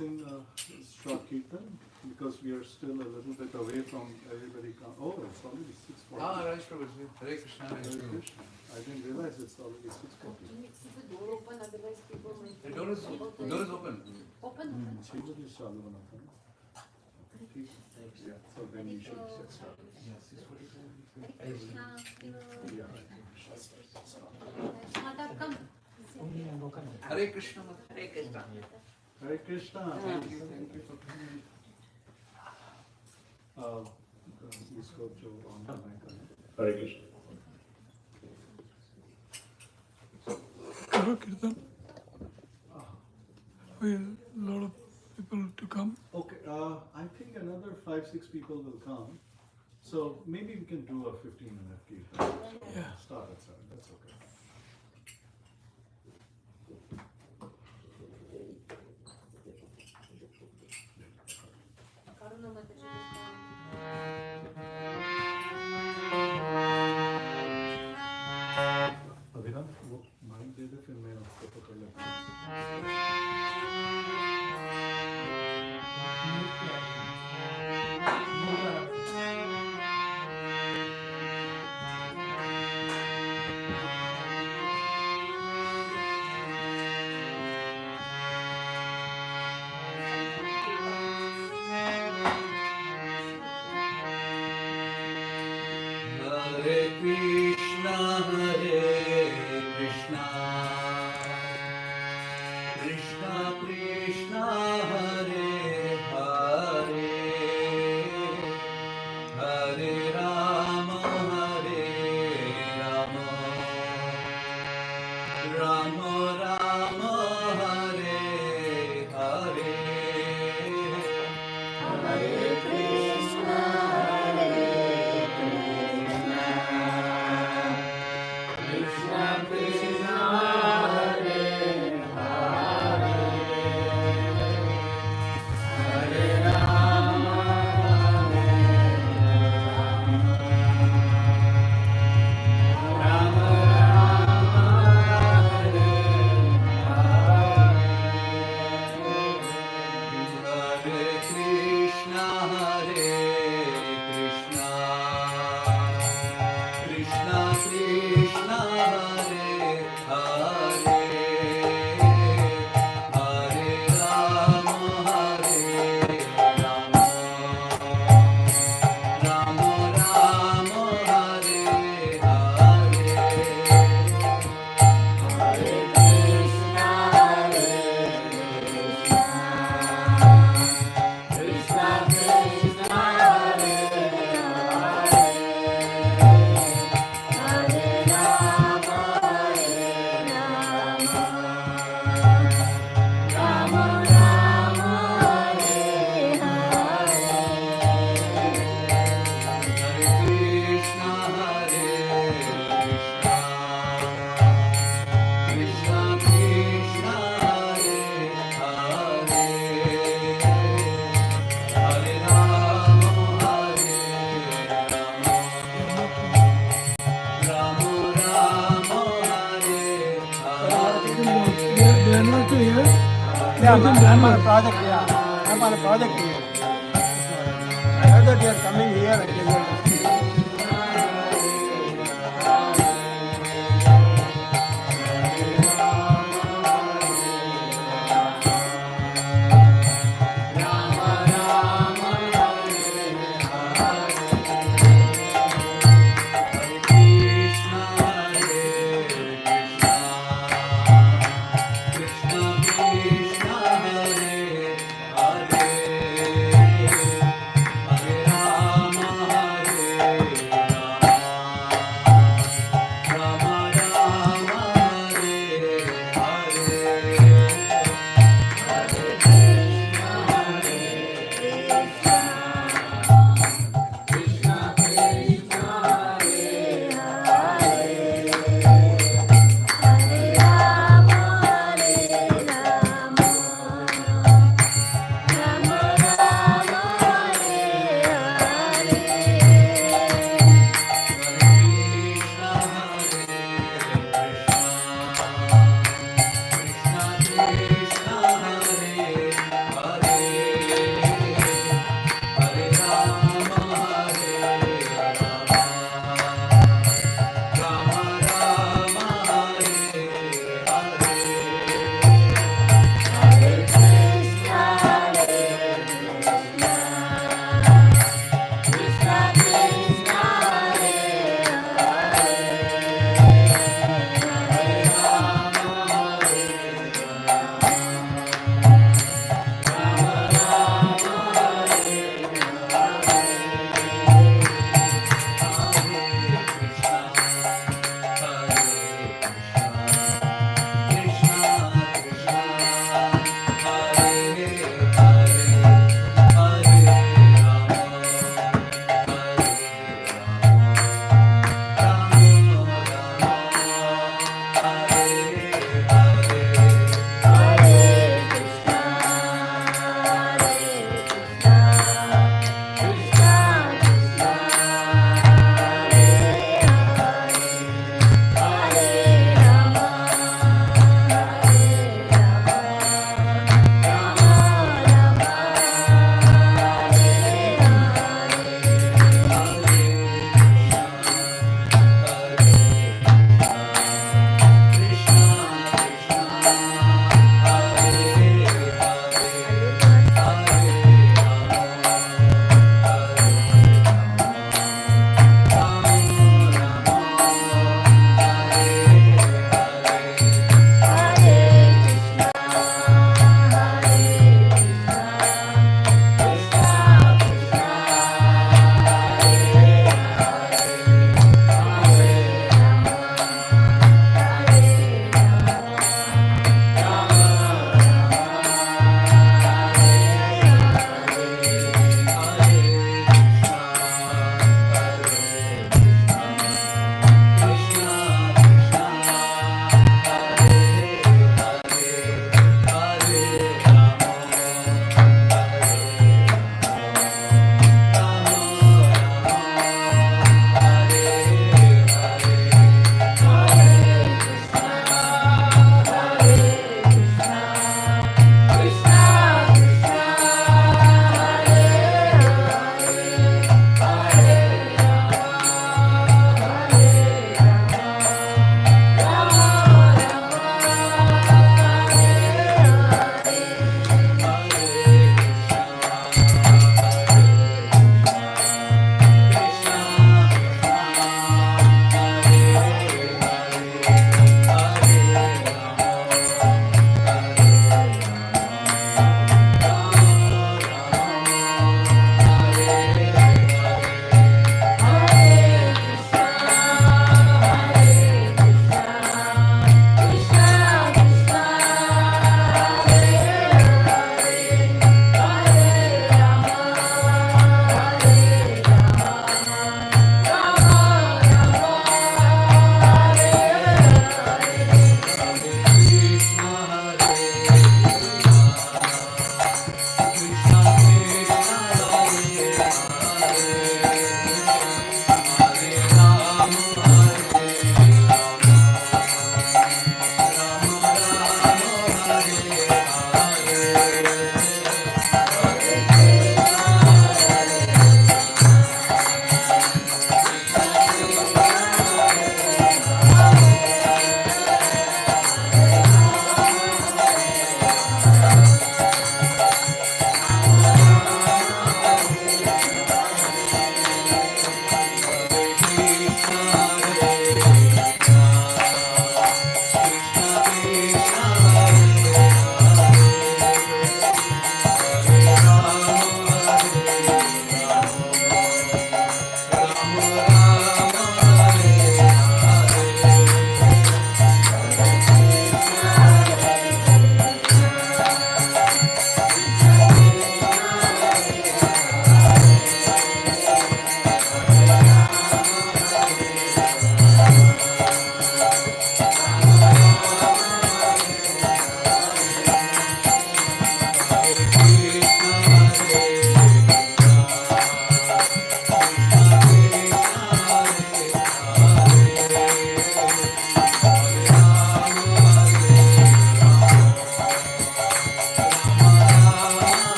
sing a short kirtan because we are still a little bit away from everybody. Oh, it's already 6:40. Ah, Raj Prabhu, Hare Krishna. Hare Krishna. I didn't realize it's already 6:40. Keep the door open, otherwise people might. The door is open. Open. Chilo ji chalu bana tha na. ठीक है. Yeah. So then you should start. Yeah, 6:45. Hare Krishna. Yeah. Mata, come. Hare Krishna. Hare Krishna. Hare Krishna. Thank you for coming. इसको जो online करना. Hare Krishna. Karo Kirtan. We have a lot of people to come. Okay, I think another 5-6 people will come. So maybe we can do a 15-minute kirtan. Yeah. Start at 7. That's okay. Karuna Mata. अभिराम वो mic दे दे फिर मैं उसको पकड़ लेता हूँ. Hare Krishna, Krishna Krishna, Hare Hare, Hare Rama, Rama Rama, Hare Hare. Hare Krishna, Krishna Krishna, Hare Hare, Hare Rama, Rama Rama, Hare Hare Krishna, Krishna Krishna, Hare Hare, Hare Rama, Rama Rama, Hare Hare. Hare Krishna, Krishna Krishna, Hare Hare, Hare Rama, Rama Rama, Hare Hare. Hare Krishna, Krishna Krishna, Hare Hare, Hare Rama, Rama Rama, Hare Hare. They are not here. Yeah, I'm on a project, I'm on a project here. I heard that you are coming here. I came here. Hare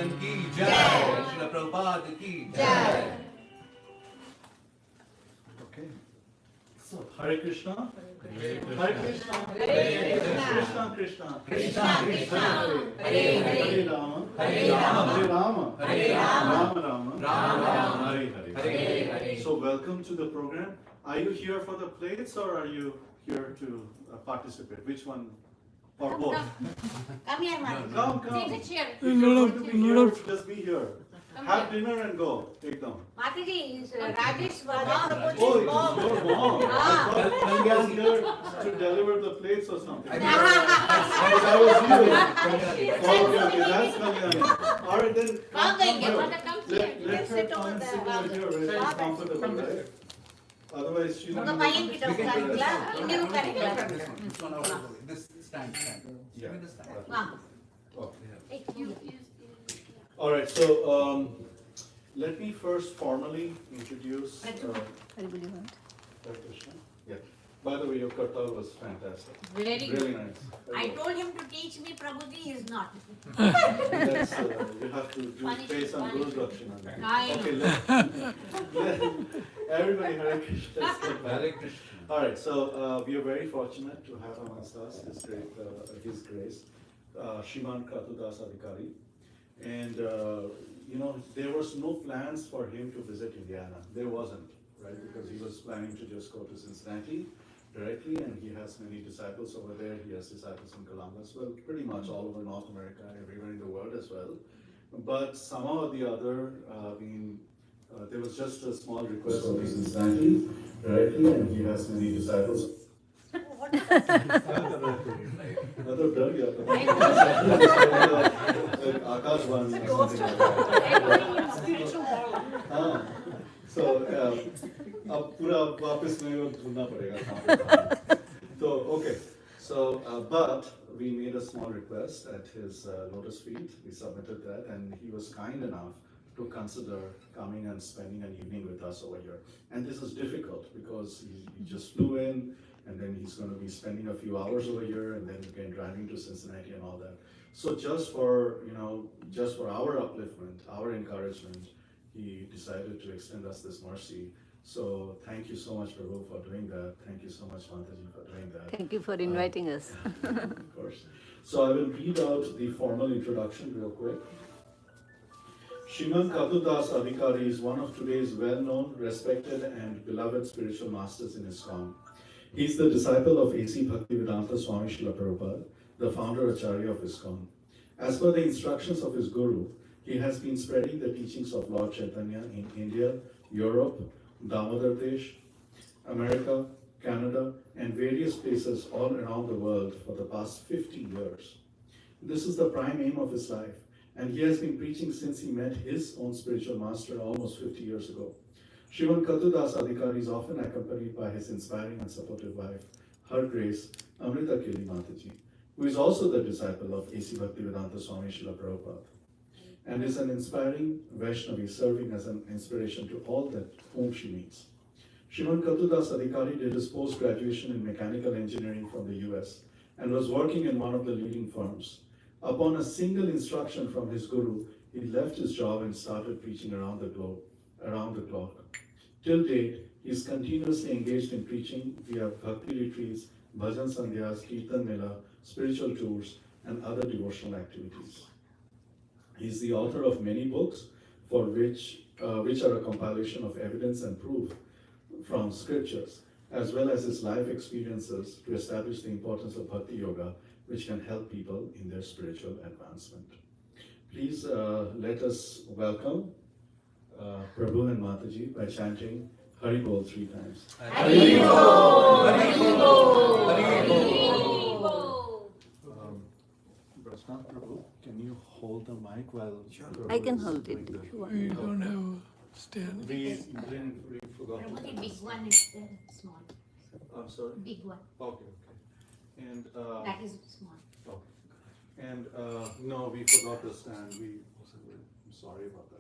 Sanatan ki jai. Srila Prabhupada ki jai. Okay. So, Hare Krishna. Hare Krishna. Krishna Krishna. Hare Rama. Hare Rama. Rama Rama. Hare Hare. So, welcome to the program. Are you here for the plates or are you here to participate? Which one? Or both? Come here, Mataji. Come. Sit here. If you're going to be here, just be here. Have dinner and go. Take them. Mataji, Rajesh was Oh, your mom. I thought you was here to deliver the plates or something. That was you. Okay, that's Kalyani. All right, then. Come here, Mata, come here. You Let can her sit come over and there. sit over here where she's comfortable, right? Otherwise, she's ఒక not. పైన గిట్ట ఒకసారి Indian correct This one out of the way. This stand. Yeah. Give me the stand. Okay. All right, so let me first formally introduce. Krishna. Yeah. By the way, your kartal was fantastic. Very good. Really nice. I told him to teach me Prabhuji, he is not. That's, you have to pay some Guru Dakshina. I know. Okay, let everybody Hare Krishna. Let's get back. Hare Krishna. All right, so we are very fortunate to have amongst us His Grace, Shriman Kratu Das Adhikari. And, there was no plans for him to visit Indiana. There wasn't, right? Because he was planning to just go to Cincinnati directly, and he has many disciples over there. He has disciples in Columbus, well, pretty much all over North America, everywhere in the world as well. But somehow or the other, there was just a small request for Cincinnati directly, and he has many disciples. मतलब डर गया था Akashvani or something like that. हाँ, so अब पूरा वापस में वो ढूंढना पड़ेगा कहाँ पे था. So okay, so but we made a small request at his lotus feet. We submitted that, and he was kind enough to consider coming and spending an evening with us over here. And this is difficult because he just flew in. And then he's going to be spending a few hours over here, and then again driving to Cincinnati and all that. So just for our upliftment, our encouragement, he decided to extend us this mercy. So thank you so much, Prabhu, for doing that. Thank you so much, Mataji, for doing that. Thank you for inviting us. Of course. So I will read out the formal introduction real quick. Shriman Kratu Das Adhikari is one of today's well-known, respected, and beloved spiritual masters in ISKCON. He is the disciple of A.C. Bhaktivedanta Swami Srila Prabhupada, the founder Acharya of ISKCON. As per the instructions of his guru, he has been spreading the teachings of Lord Chaitanya in India, Europe, Damodar Desh, America, Canada, and various places all around the world for the past 50 years. This is the prime aim of his life, and he has been preaching since he met his own spiritual master almost 50 years ago. Shriman Kratu Das Adhikari is often accompanied by his inspiring and supportive wife, Her Grace, Amrita Kili Mataji, who is also the disciple of A.C. Bhaktivedanta Swami Srila Prabhupada, and is an inspiring Vaishnavi serving as an inspiration to all that whom she meets. Shriman Kratu Das Adhikari did his post-graduation in mechanical engineering from the US and was working in one of the leading firms. Upon a single instruction from his guru, he left his job and started preaching around the clock. Till date, he is continuously engaged in preaching via bhakti retreats, bhajan sandhyas, kirtan mela, spiritual tours, and other devotional activities. He is the author of many books, for which are a compilation of evidence and proof from scriptures, as well as his life experiences to establish the importance of bhakti yoga, which can help people in their spiritual advancement. Please let us welcome Prabhu and Mataji by chanting Hari Bol 3 times. Hari Bol, Hari Bol, Hari Bol. Prashant Prabhu, can you hold the mic while I can hold it if you want. We don't have a stand. We forgot. Prabhuji, big one is small. I'm sorry. Big one. Okay. And That is small. okay. And no, we forgot the stand. I'm sorry about that.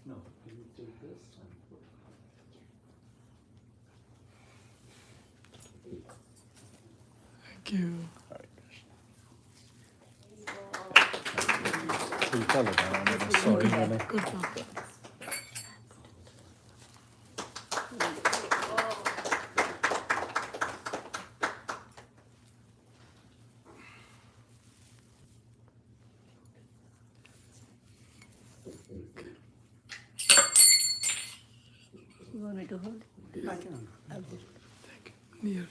No, can you take this and put it on? Thank you. छिलका लगाया मैंने, sorry मैंने। Good job. You want me to hold? I'll hold. Near.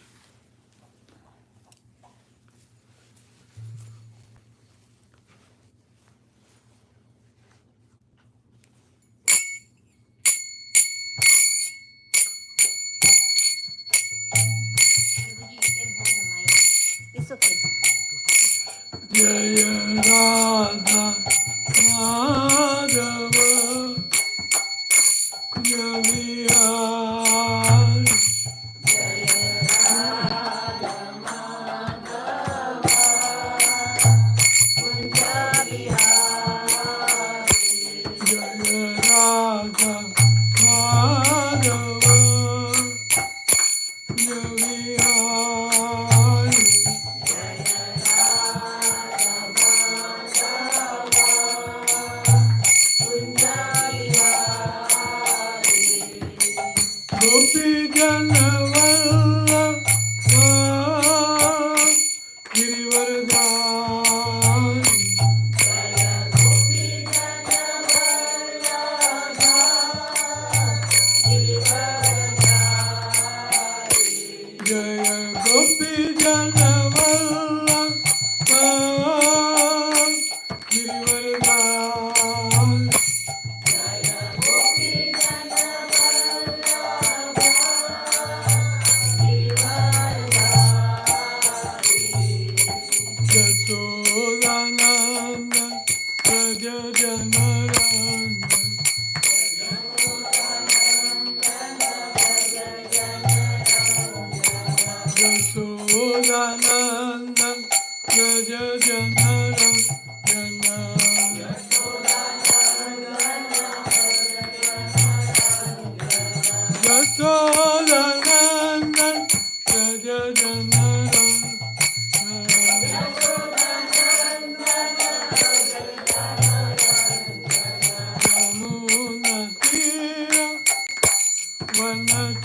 Prabhuji, you can hold the mic. It's okay. Jaya Radha Madhava Kunja Vihari. Jaya Radha Madhava Kunja Vihari. Gopi Janavalla Girivardhari. Jaya Gopi Janavalla Girivardhari. Yasodananda Raja Janaranda. Yasodananda Raja Janaranda. Yasodananda Raja Janaranda. Yamuna Tira Vanachari.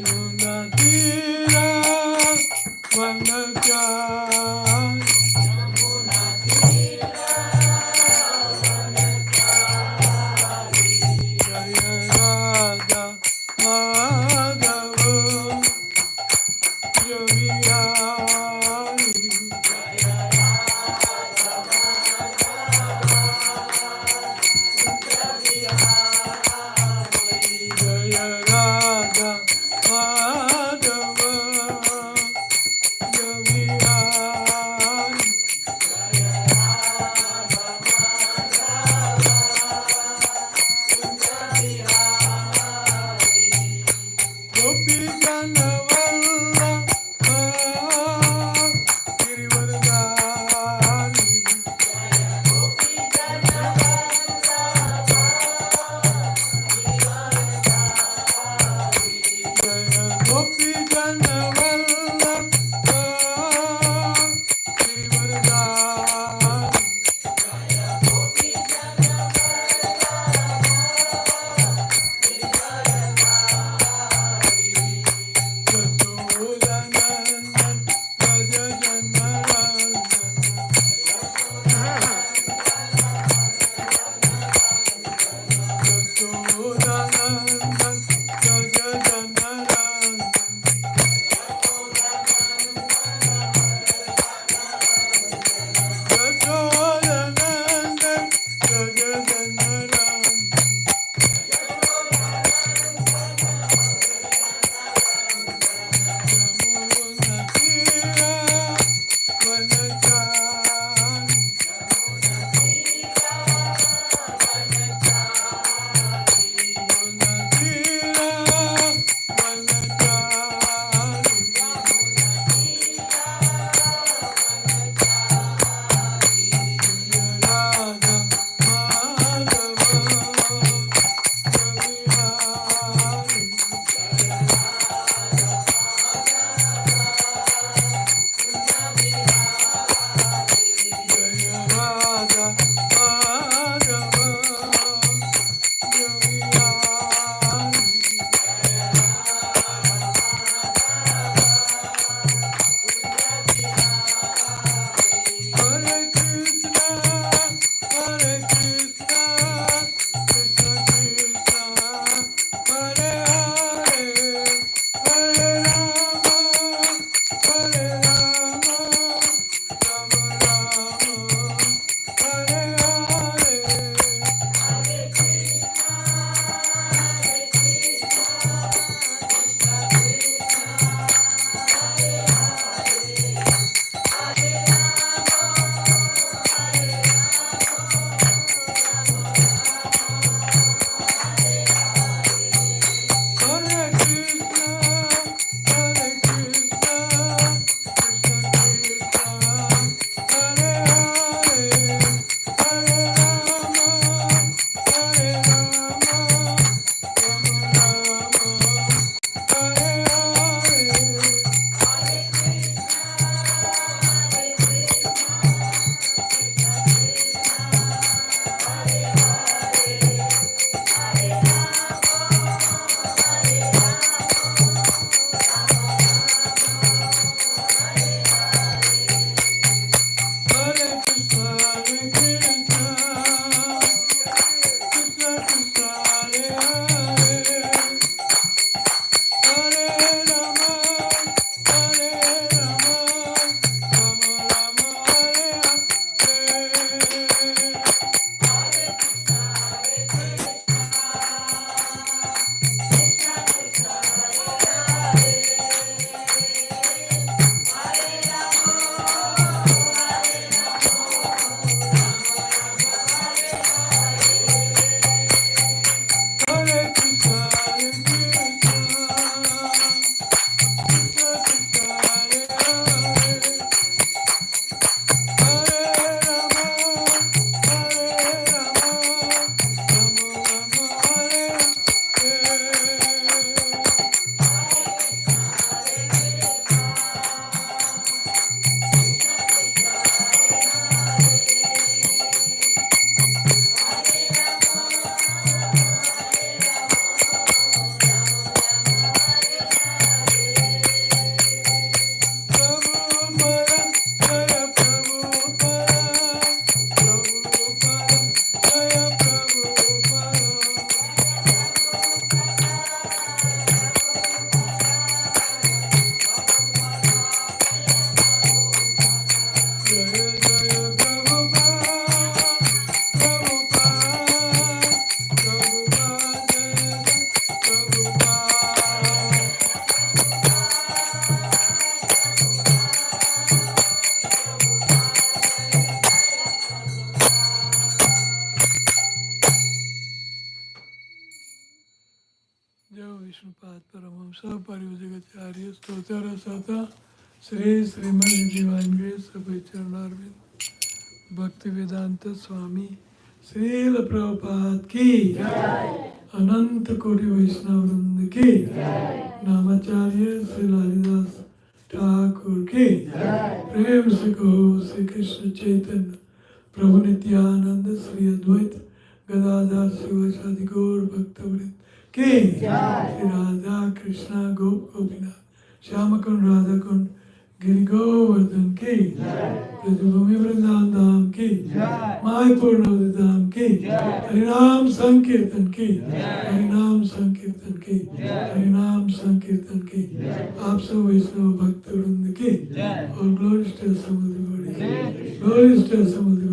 Yamuna Tira Vanachari. Jaya Radha Madhava Javihari. Jaya Radha Madhava Javihari. Gopi Janavalla Girivardhari. Jaya Gopi Janavalla Girivardhari. जय विष्णुपाद परमहंस परिवजगाचार्य स्तोत्र सता Shri Shrimad divine grace सभी चरणारविंद भक्ति वेदांत स्वामी श्रील प्रभुपाद की अनंत कोटि वैष्णव वृंद की नामाचार्य श्री लालीदास ठाकुर की प्रेम से कहो श्री कृष्ण चैतन्य प्रभु नित्यानंद श्री अद्वैत गदाधर शिवाचार्य गौर भक्तवृंद की श्री राधा कृष्णा गोप गोपीनाथ श्याम कुंड राधा कुंड गिरि गोवर्धन की ब्रजभूमि वृंदावन धाम की मायपुर नवदीप धाम की हरिनाम संकीर्तन की हरिनाम संकीर्तन की हरिनाम संकीर्तन की आप सब वैष्णव भक्त वृंद की और ग्लोरीज टू समुद्र ग्लोरीज टू समुद्र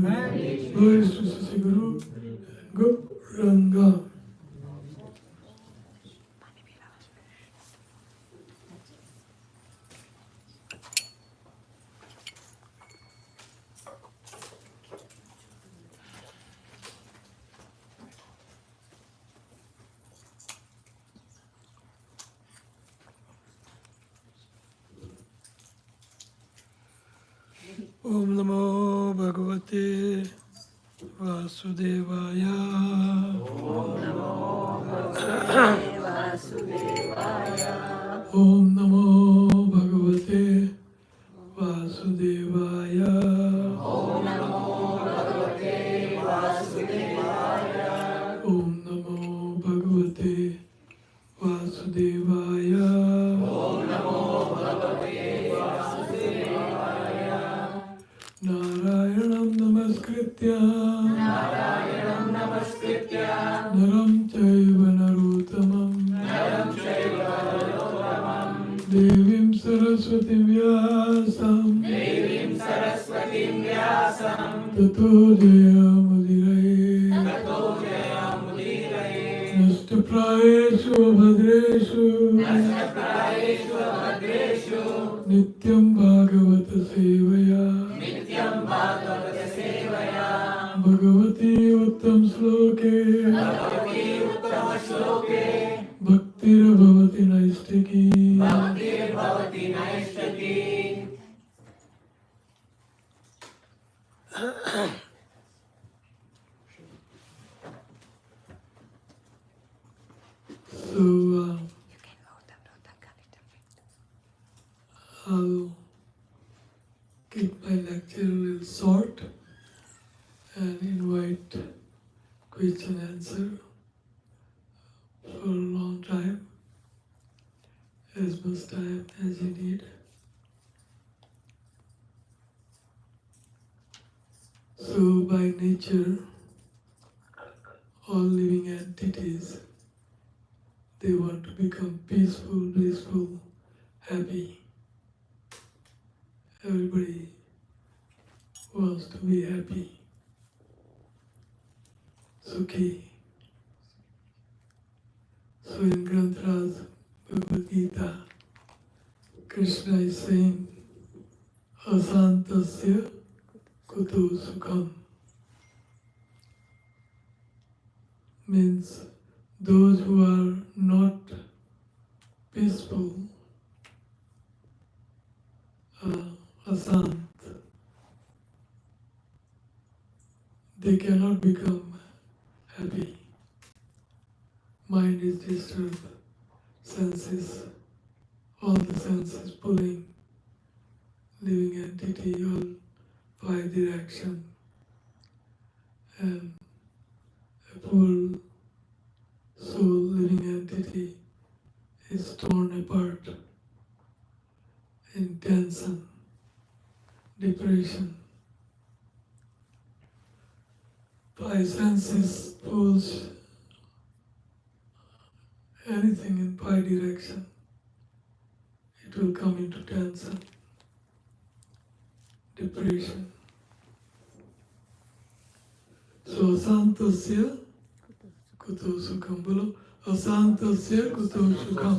ग्लोरीज टू शशि गुरु गुरंगा ओम नमो भगवते वासुदेवाय ओम नमो भगवते वासुदेवाय ओम नमो भगवते वासुदेवाय नारायणं नमस्कृत्य नरं चैव नरोत्तमं देवीं सरस्वतीं व्यासं ततो जयमुदीरये नष्टप्रायेषु भद्रेषु नित्यं भागवत सेवया भगवती उत्तम श्लोके भक्तिर्भवति नैष्ठिकी So I'll keep my lecture a little short and invite question answer for a long time, as much time as you need. So by nature, all living entities, they want to become peaceful, blissful, happy. Everybody wants to be happy, Sukhi. So in Granth Bhagavad Gita, Krishna is saying, Asantasya kuto sukham. Means those who are not peaceful, asant, they cannot become happy. Mind is disturbed, senses, all the senses pulling, living entity, all by direction, and a poor soul, living entity is torn apart in tension, depression. By senses pulls anything in pi direction, it will come into tension, depression. So asantasya kuto sukham. Bolo asantasya kuto sukham.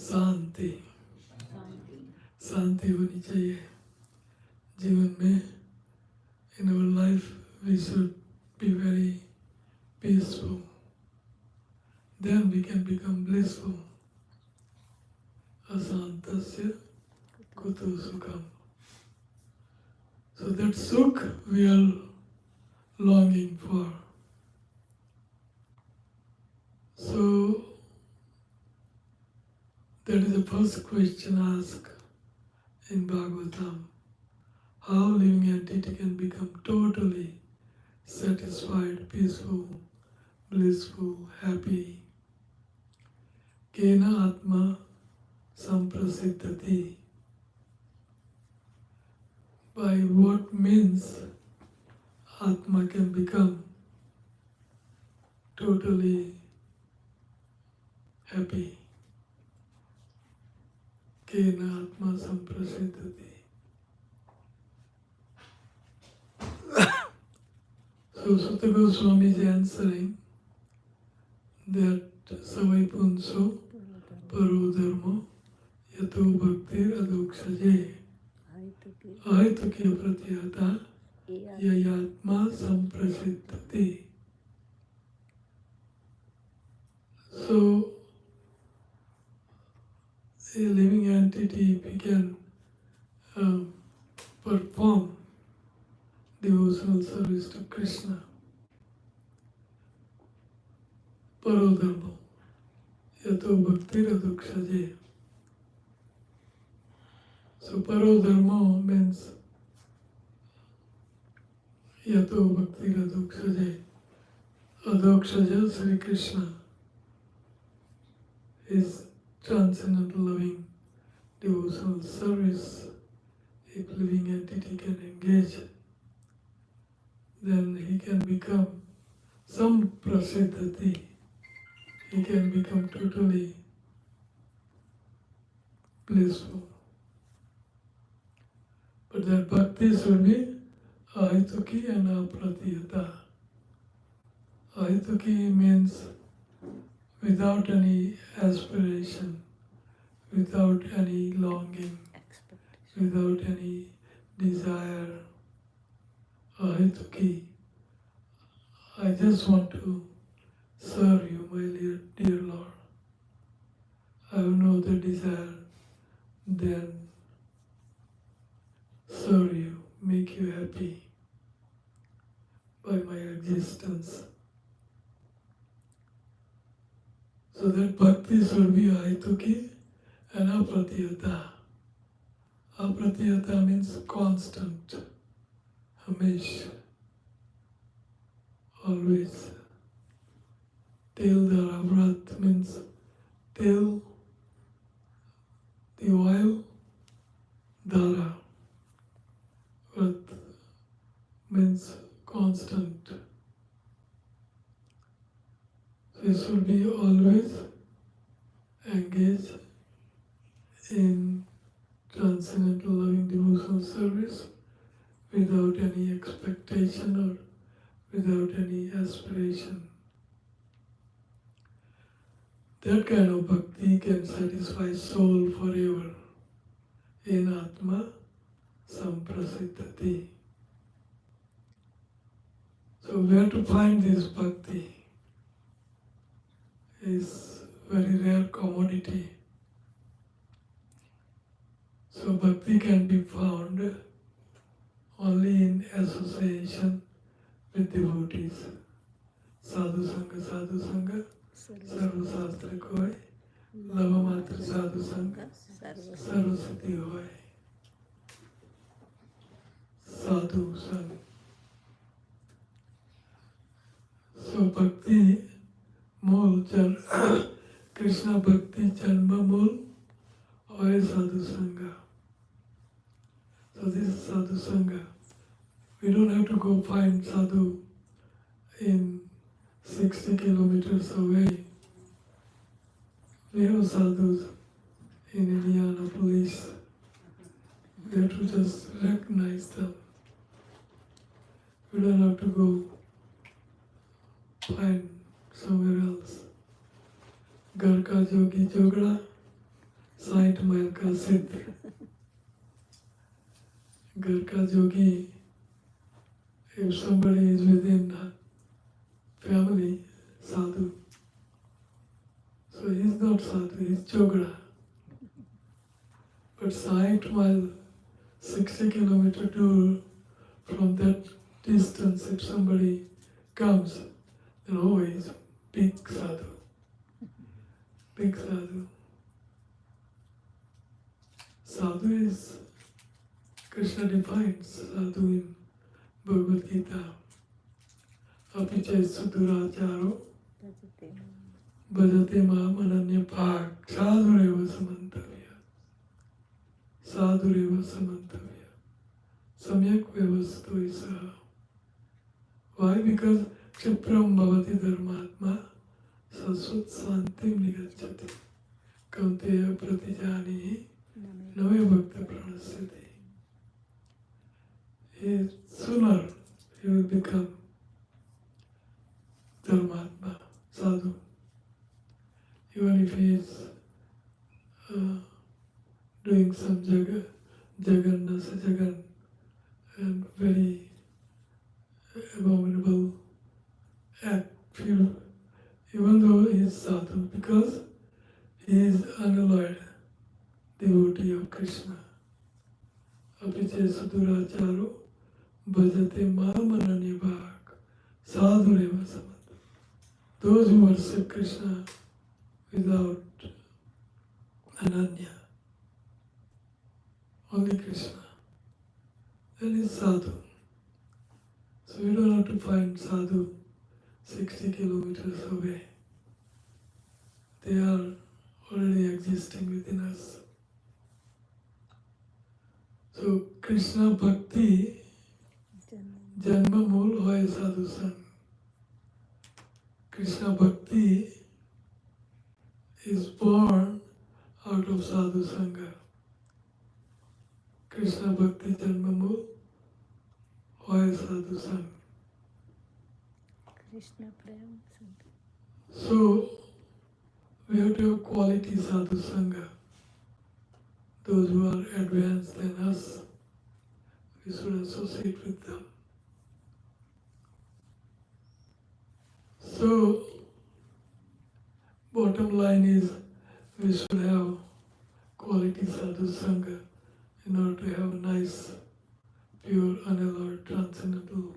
शांति शांति होनी चाहिए जीवन में. In our life we should be very peaceful. Then we can become blissful. Asantasya kutu sukham. So that sukh we are longing for. So that is the first question asked in Bhagavatam. How living entity can become totally satisfied, peaceful, blissful, happy. Kena atma samprasiddhati. By what means Atma can become totally happy. Kena Atma samprasiddhati. So Sutta Goswami is answering that Savai Punso Paro Dharma Yato Bhaktir Adoksaje Ahituki Pratyata Yayatma Samprasiddhati. So a living entity, if he can perform devotional service to Krishna, Parodharma, Yato Bhakti Radukshaje. So Parodharma means Yato Bhakti Radukshaje. Adokshaja Sri Krishna is transcendental loving devotional service. If living entity can engage, then he can become some prasiddhati. He can become totally blissful. But that bhakti should be ahituki and apratiyata. Ahituki means without any aspiration, without any longing, without any desire. Ahituki. I just want to serve you, my dear Lord. I have no other desire than serve you, make you happy by my existence. So that bhakti should be ahituki and apratiyata. Apratiyata means constant, hamish, always. Till the avrat means till the oil, dara. Vrat means constant. So it should be always engaged in transcendental loving devotional service without any expectation or without any aspiration. That kind of bhakti can satisfy soul forever. In Atma Samprasiddhati. So where to find this bhakti is very rare commodity. So bhakti can be found only in association with devotees. Sadhu Sangha, Sarva Shastra Koi, Lava Matra Sadhu Sangha, Sarva Siddhi Hoy. Sadhu Sangha. So Bhakti Mul Krishna Bhakti Janma Mul Hoy Sadhu Sangha. So this is Sadhu Sangha. We don't have to go find sadhu in 60 kilometers away. We have sadhus in Indianapolis. We have to just recognize them. We don't have to go find somewhere else. Gar ka jogi jogda, 60 mile ka siddh. Gar ka jogi, if somebody is within family, sadhu. So he's not sadhu, he's chogra. But 60 mile, 60-kilometer tour, from that distance, if somebody comes, then always big sadhu. Big sadhu. Sadhu is, Krishna defines sadhu in Bhagavad Gita. Apiche suduracharo bhajate mam ananya bhag sadhureva samantavya. Sadhureva samantavya. Samyak vyavasto isaha. Why? Because Kshipram bhavati dharmatma sasvat santim nigacchati. Kaunteya pratijani nave bhakta pranasyati. Sooner he will become dharmatma, sadhu. Even if he is doing some jagan, and very abominable act, even though he is sadhu, because he is unalloyed devotee of Krishna. Apiche suduracharo bhajate mam ananya bhag sadhureva samanta. Those who worship Krishna without ananya, only Krishna, then is sadhu. So we don't have to find sadhu 60 kilometers away. They are already existing within us. So Krishna Bhakti Janma Mool Hoy Sadhu Sang. Krishna Bhakti is born out of Sadhu Sangha. Krishna Bhakti Janma Mool Hoy Sadhu Sang. Krishna Prem. So we have to have quality Sadhu Sangha. Those who are advanced than us, we should associate with them. So, bottom line is we should have quality sadhu sangha in order to have a nice, pure, unalloyed, transcendental,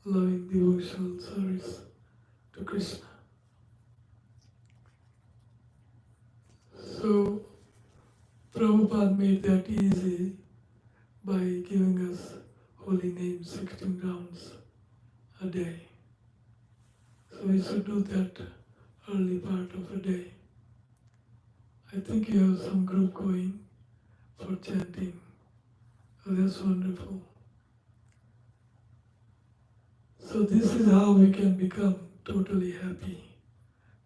loving, devotional service to Krishna. So, Prabhupada made that easy by giving us holy names 16 rounds a day. So we should do that early part of a day. I think you have some group going for chanting. Oh, that's wonderful. So this is how we can become totally happy,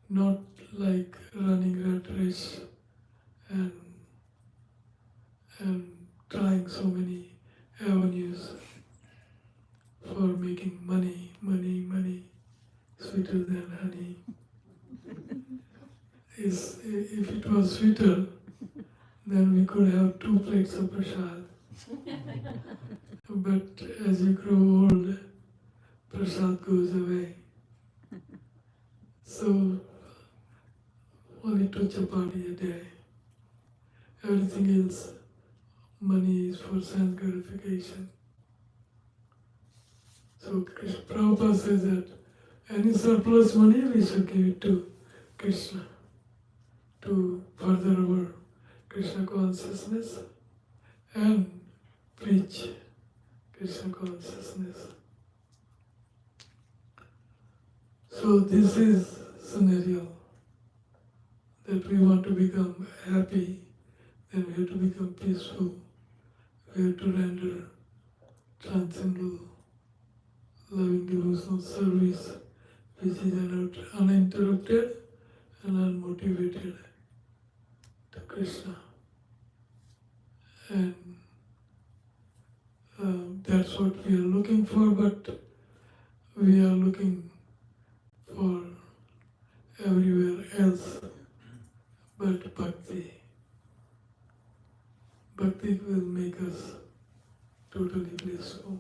not like running rat race and trying so many avenues for making money, sweeter than honey. If it was sweeter, then we could have 2 plates of prasad. But as you grow old, prasad goes away. So only 2 chapati a day. Everything else, money is for sense gratification. So Prabhupada says that any surplus money we should give it to Krishna to further our Krishna consciousness and preach Krishna consciousness. So this is scenario that we want to become happy, then we have to become peaceful. We have to render transcendental, loving devotional service which is uninterrupted and unmotivated to Krishna. And that's what we are looking for, but we are looking for everywhere else but bhakti. Bhakti will make us totally blissful,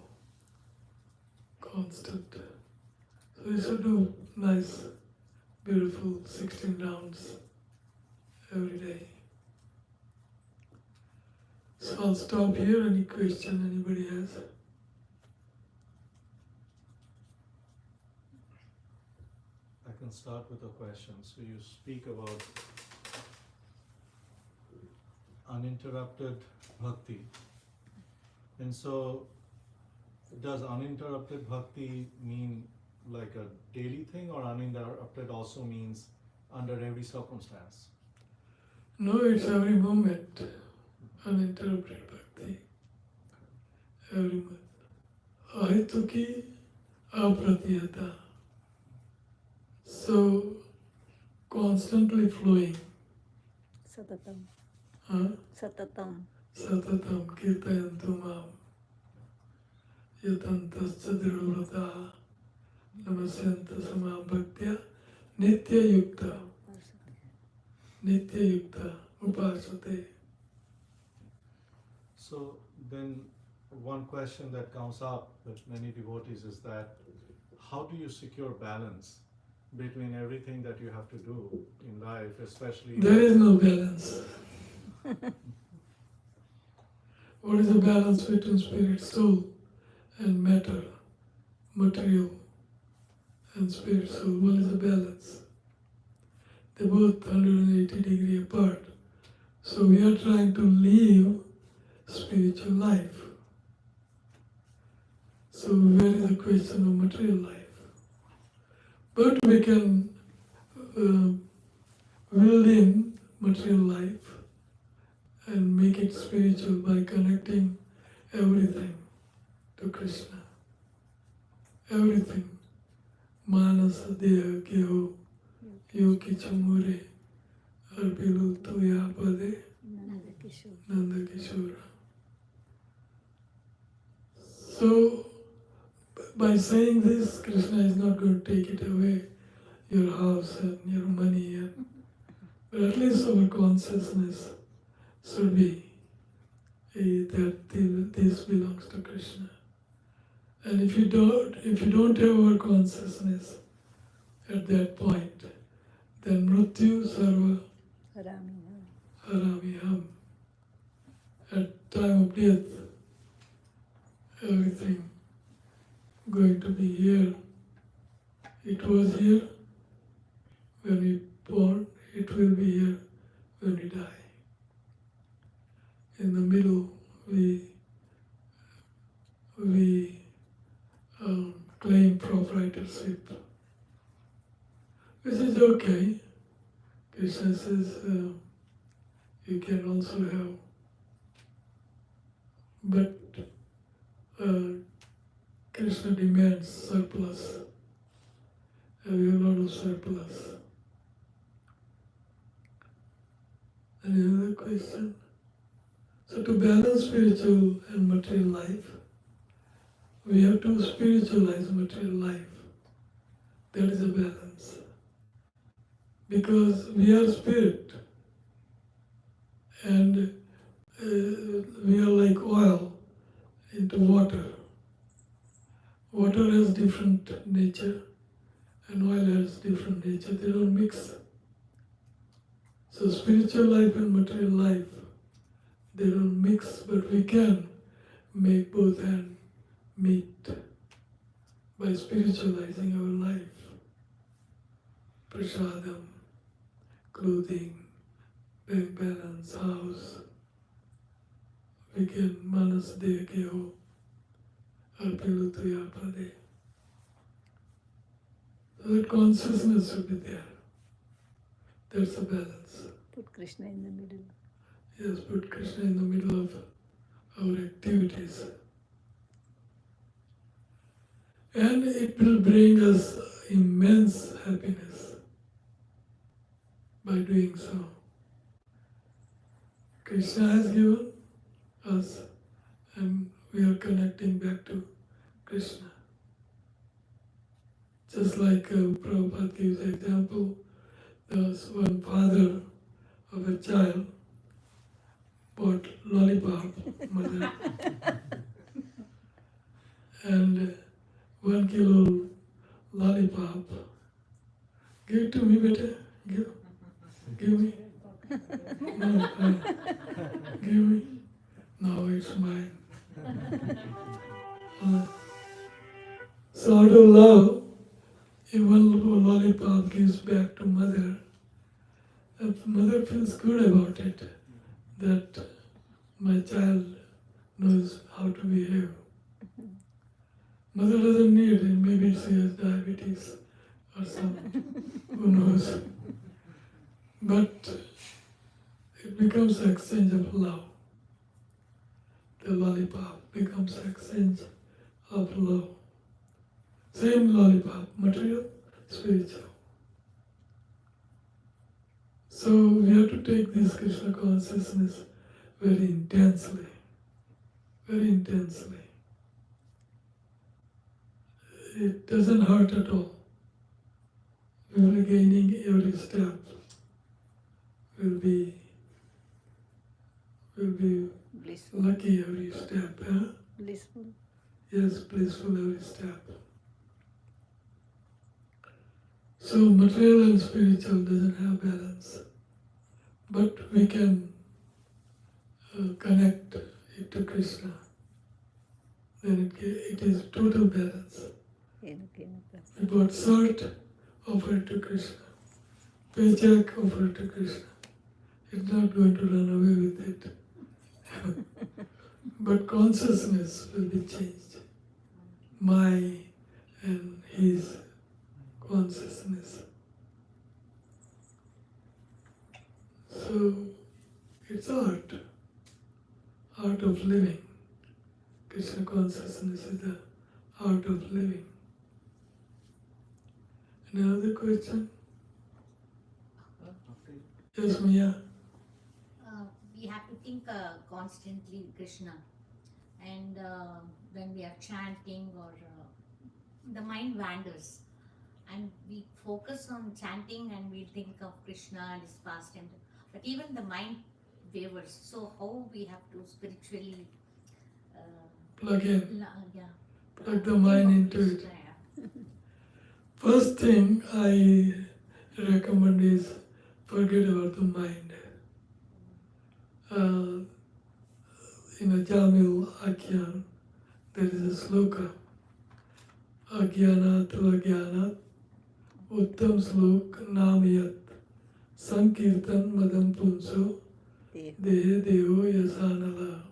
constant. So we should do nice, beautiful 16 rounds every day. So I'll stop here. Any question anybody has? I can start with a question. So you speak about uninterrupted bhakti. And so does uninterrupted bhakti mean like a daily thing, or uninterrupted also means under every circumstance? No, it's every moment. Uninterrupted bhakti. Every moment. Ahituki apratiyata. So constantly flowing. Satatam. Huh? Satatam. Satatam kirtayantu mam. Yatantascha dhruvrata. Namasyanta samam bhaktya. Nitya yukta. Nitya yukta. Upasate. So then one question that comes up with many devotees is that how do you secure balance between everything that you have to do in life, especially There is no balance. What is the balance between spirit, soul, and matter, material, and spirit, soul? What is the balance? They're both 180 degrees apart. So we are trying to live spiritual life. So where is the question of material life? But we can build in material life and make it spiritual by connecting everything to Krishna. Everything. Manasa deha keho yoki chamure arpilu tuya pade Nanda Kishore. Nanda Kishora. So by saying this, Krishna is not going to take it away, your house and your money, but at least our consciousness should be that this belongs to Krishna. And if you don't have our consciousness at that point, then mrityu sarva Harami. haramiham. At time of death, everything going to be here. It was here when we born, it will be here when we die. In the middle, we claim proprietorship, which is okay. Krishna says you can also have, but Krishna demands surplus. And we have a lot of surplus. Any other question? So to balance spiritual and material life, we have to spiritualize material life. That is a balance. Because we are spirit and we are like oil into water. Water has different nature and oil has different nature. They don't mix. So spiritual life and material life, they don't mix, but we can make both and meet by spiritualizing our life. Prasadam, clothing, bank balance, house. We can manas de keho, arpilu tuya pade. So that consciousness should be there. That's a balance. Put Krishna in the middle. Yes, put Krishna in the middle of our activities. And it will bring us immense happiness by doing so. Krishna has given us, and we are connecting back to Krishna. Just like Prabhupada gives an example, there was one father of a child bought lollipop, mother, and 1 kilo lollipop Give it to me, better. Give me. No, give me. No, it's mine. So out of love, if one lollipop gives back to mother, if mother feels good about it, that my child knows how to behave. Mother doesn't need it, maybe she has diabetes or something, who knows. But it becomes an exchange of love. The lollipop becomes an exchange of love. Same lollipop, material, spiritual. So we have to take this Krishna consciousness very intensely, very intensely. It doesn't hurt at all. We will be gaining every step. We'll be Blissful. lucky every step. Huh? Blissful. Yes, blissful every step. So material and spiritual doesn't have balance, but we can connect it to Krishna. Then it is total balance. We bought salt, offer it to Krishna. Paycheck, offer it to Krishna. It's not going to run away with it. But consciousness will be changed. My and his consciousness. So it's art of living. Krishna consciousness is the art of living. Another question? Yes, Maya. We have to think constantly Krishna, and when we are chanting or the mind wanders, and we focus on chanting and we think of Krishna and his pastime, but even the mind wavers. So how we have to spiritually Plug in. yeah, Plug the mind into it. Yeah. First thing I recommend is forget about the mind. In a Jamil Akhyan, there is a sloka. Agyanat Agyanat Uttam Slok Namayat Sankirtan Madam Punso Dehe Deho Yasanala.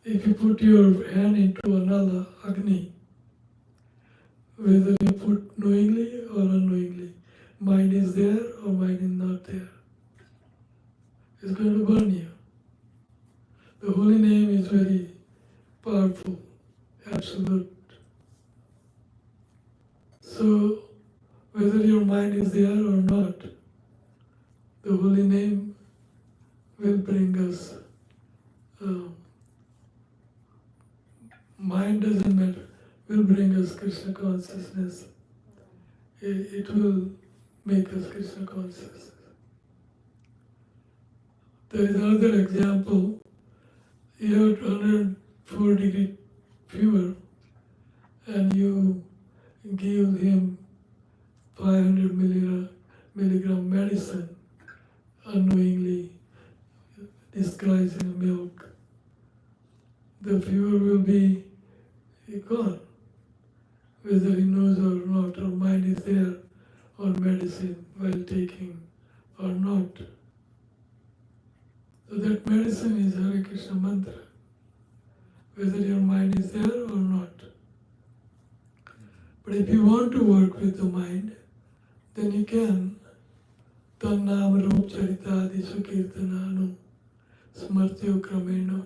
If you put your hand into another Agni, whether you put knowingly or unknowingly, mind is there or mind is not there, it's going to burn you. The holy name is very powerful, absolute. So, whether your mind is there or not, the holy name will bring us. Mind doesn't matter, will bring us Krishna consciousness. It will make us Krishna conscious. There is another example. You have 104-degree fever and you give him 500 milligram medicine unknowingly disguised in milk. The fever will be gone, whether he knows or not, or mind is there on medicine while taking or not. So that medicine is Hare Krishna mantra, whether your mind is there or not. But if you want to work with the mind, then you can. Tannam Rup Charitadi Sukirtananu Smartyo Krameno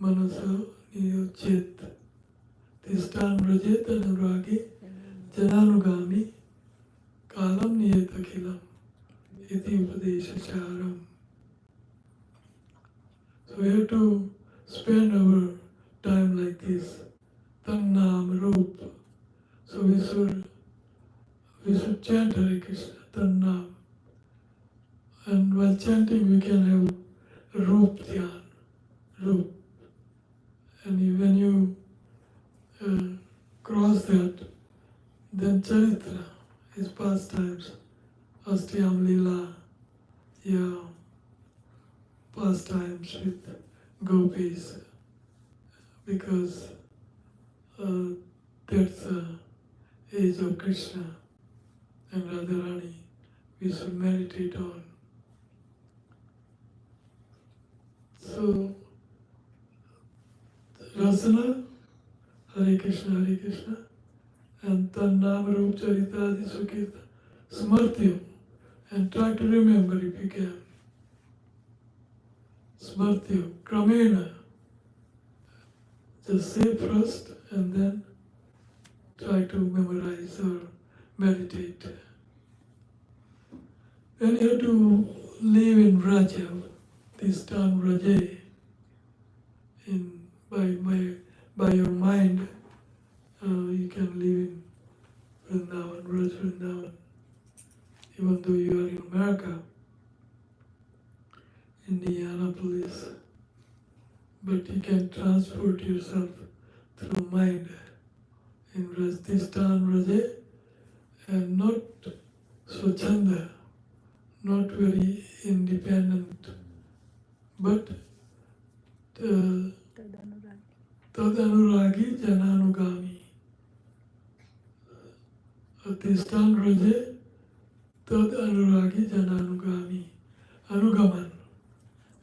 Manaso Niyochet Tistan Rajet Anuragi Jananugami Kalam Niyetakhilam Iti Upadeshacharam. So we have to spend our time like this. Tannam Rup. So we should chant Hare Krishna, Tannam. And while chanting we can have Rup Dhyan, Rup. And when you cross that, Then Charitra, his pastimes, Ashtayam Leela, yeah, pastimes with gopis, because that's the age of Krishna and Radharani we should meditate on. So, Rasana, Hare Krishna, and Tannam Rup Charita Adi Sukirta, Smartyam, and try to remember if you can. Smartyam, Kramena, just say first and then try to memorize or meditate. Then you have to live in Vraja, this town Vraja, by your mind, you can live in Vrindavan, Vraj Vrindavan, even though you are in America, Indianapolis, but you can transport yourself through mind in Rajasthan, Vraja, and not Swachanda, not very independent, but Tadanuragi Jananugami. Adhistan Raje Tadanuragi Jananugami. Anugaman.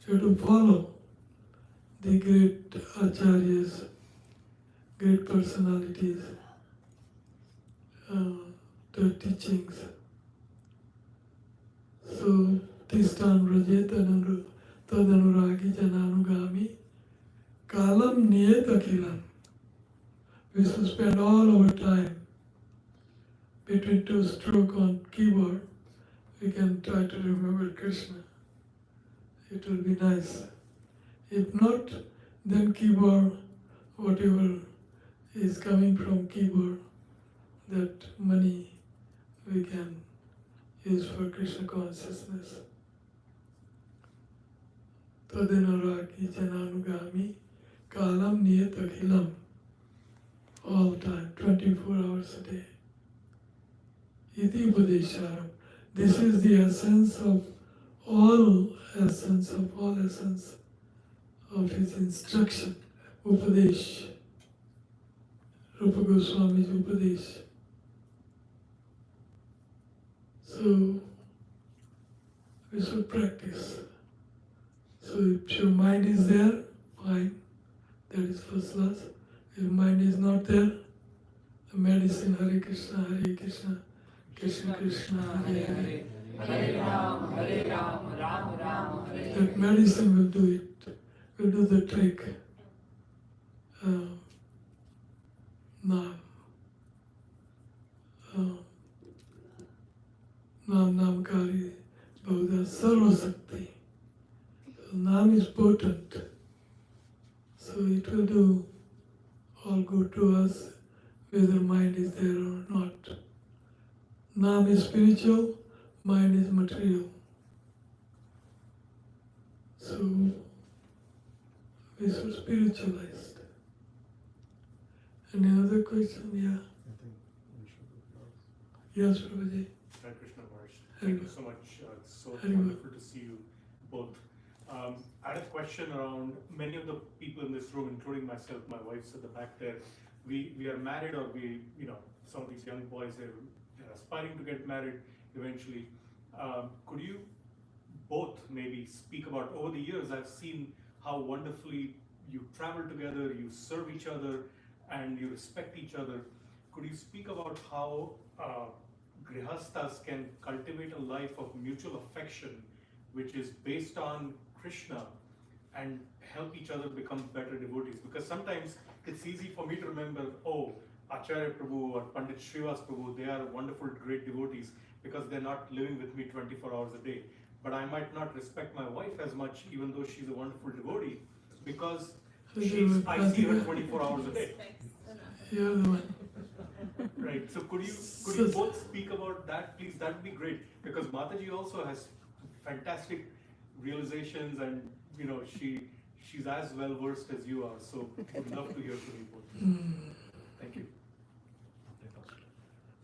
You have to follow the great acharyas, great personalities, their teachings. So, Tistan Raje Tadanuragi Jananugami. Kalam Niyet Akilam. We should spend all our time between two strokes on keyboard. We can try to remember Krishna. It will be nice. If not, then keyboard, whatever is coming from keyboard, that money we can use for Krishna consciousness. Tadinaraki Jananugami Kalam Niyat Akhilam. All the time, 24 hours a day. Iti Upadesharam. This is the essence of all essence of his instruction. Upadesh. Rupa Goswami's Upadesh. So, we should practice. So if your mind is there, fine. That is first class. If mind is not there, the medicine Hare Krishna, Krishna Krishna, Hare Hare. Hare Ram, Ram Ram, Hare. That medicine will do it, will do the trick. Nam Kari Bhagavad Sarva Sakti. Nam is potent, so it will do all good to us whether mind is there or not. Nam is spiritual, mind is material. So we should spiritualize. Any other question? Yeah. Yes, Prabhuji. Hare Krishna Maharaj. Hare Thank you so much. It's so Hare wonderful to see you both. I had a question around many of the people in this room, including myself, my wife's at the back there. We are married, or some of these young boys, they're aspiring to get married eventually. Could you both maybe speak about, over the years, I've seen how wonderfully you travel together, you serve each other, and you respect each other. Could you speak about how Grihastas can cultivate a life of mutual affection, which is based on Krishna, and help each other become better devotees? Because sometimes it's easy for me to remember, oh, Acharya Prabhu or Pandit Srivas Prabhu, they are wonderful, great devotees because they're not living with me 24 hours a day. But I might not respect my wife as much, even though she's a wonderful devotee, because I see her 24 hours a day. You're the one. Right. So could you both speak about that, please? That would be great, because Mataji also has fantastic realizations, and she's as well versed as you are. So would love to hear from you both. Thank you.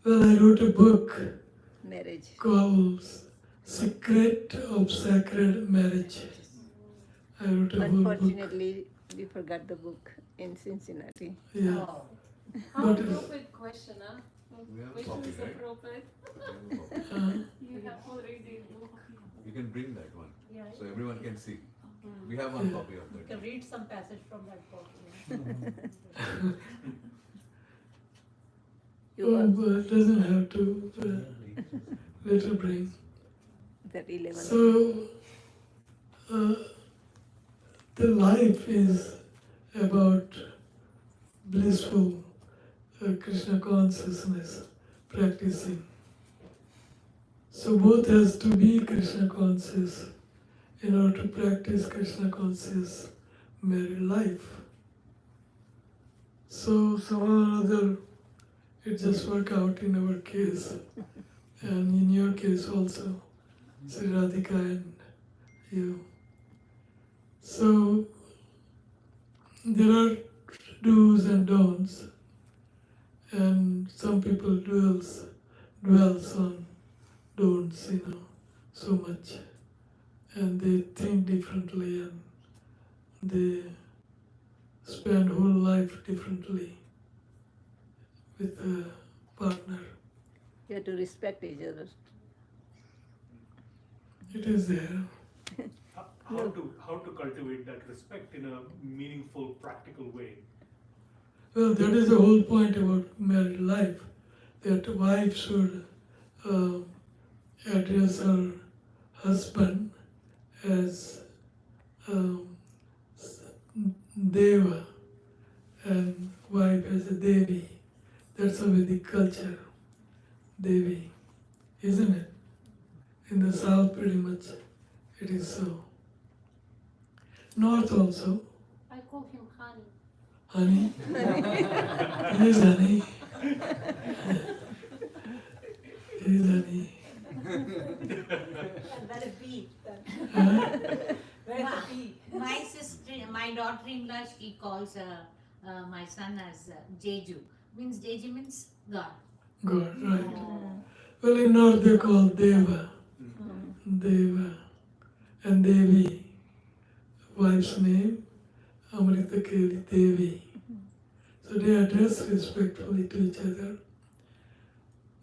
Well, I wrote a book Marriage. called Secret of Sacred Marriage. I wrote a whole book. Unfortunately, we forgot the book in Cincinnati. Yeah. How But appropriate question, huh? We have a Question copy, is right? appropriate. You have already book. You can bring that one, Yeah. so everyone can see. We have one copy of You that. can read some passage from that book. You oh, were but it doesn't have to. Later bring. that 11. So, the life is about blissful Krishna consciousness practicing. So both has to be Krishna conscious in order to practice Krishna conscious married life. So somehow or other it just worked out in our case and in your case also, Sri Radhika and you. So there are do's and don'ts, and some people dwells on don'ts, so much, and they think differently and they spend whole life differently with a partner. You have to respect each other. It is there. How to cultivate that respect in a meaningful, practical way? Well, that is the whole point about married life, that wife should address her husband as Deva and wife as a Devi. That's a Vedic culture, Devi, isn't it? In the south, pretty much, it is so. North also, I call him honey. honey. It is honey. It is honey. Very big. Huh? My sister, my daughter-in-law, she calls my son as Jeju. Means Jeju means God. God, right. Well, in North they call Deva. Deva. And Devi. Wife's name, Amrita Keli Devi. So they address respectfully to each other.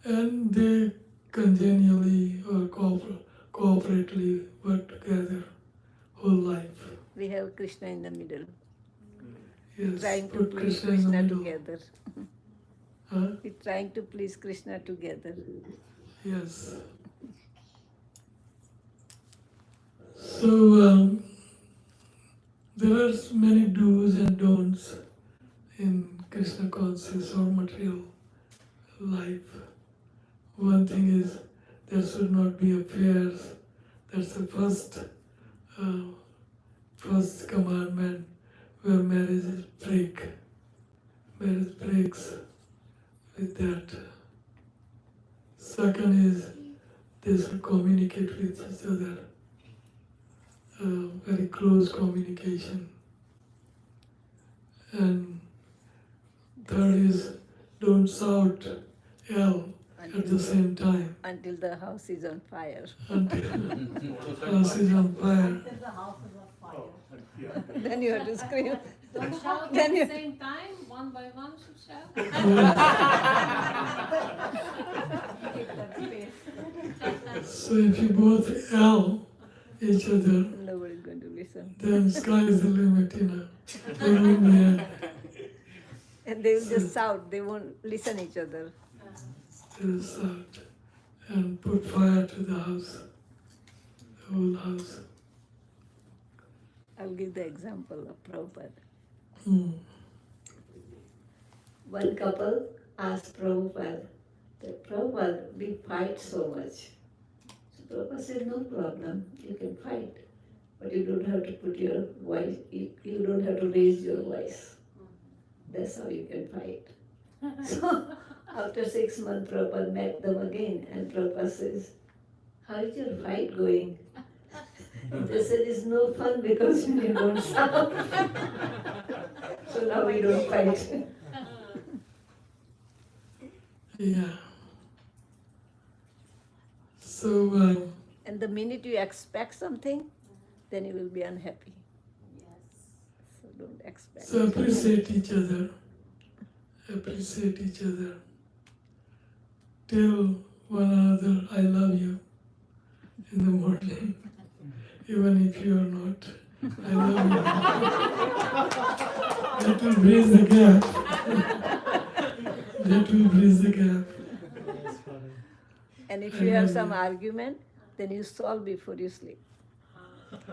And they congenially or cooperatively work together whole life. We have Krishna in the middle, Yes, trying to put please Krishna in the Krishna middle. together. Huh? We're trying to please Krishna together. Yes. So there are many do's and don'ts in Krishna conscious or material life. One thing is there should not be affairs. That's the first commandment where marriage breaks with that. Second is they should communicate with each other. Very close communication. And third is don't shout, yell at the same time Until the house is on fire. until house is on fire. The house is on fire. Oh, yeah. Then you have to scream. Don't shout at Then the you- same time, one by one should shout. So if you both yell each other, Nobody's going to listen. then sky is the limit, They won't be end. And they will just shout, they won't listen each other. They'll shout and put fire to the house, the whole house. I'll give the example of Prabhupada. Hmm. One couple asked Prabhupada, that Prabhupada, we fight so much. So Prabhupada said, no problem, you can fight, but you don't have to put your voice, you don't have to raise your voice. That's how you can fight. So after 6 months, Prabhupada met them again, and Prabhupada says, how is your fight going? They said, it's no fun because you don't shout. So now we don't fight. Yeah. So, And the minute you expect something, then you will be unhappy. So don't expect. so appreciate each other. Appreciate each other. Tell one another, I love you in the morning, even if you are not. I love you. That will bridge the gap. That will bridge the gap. And if you have some argument, then you solve before you sleep.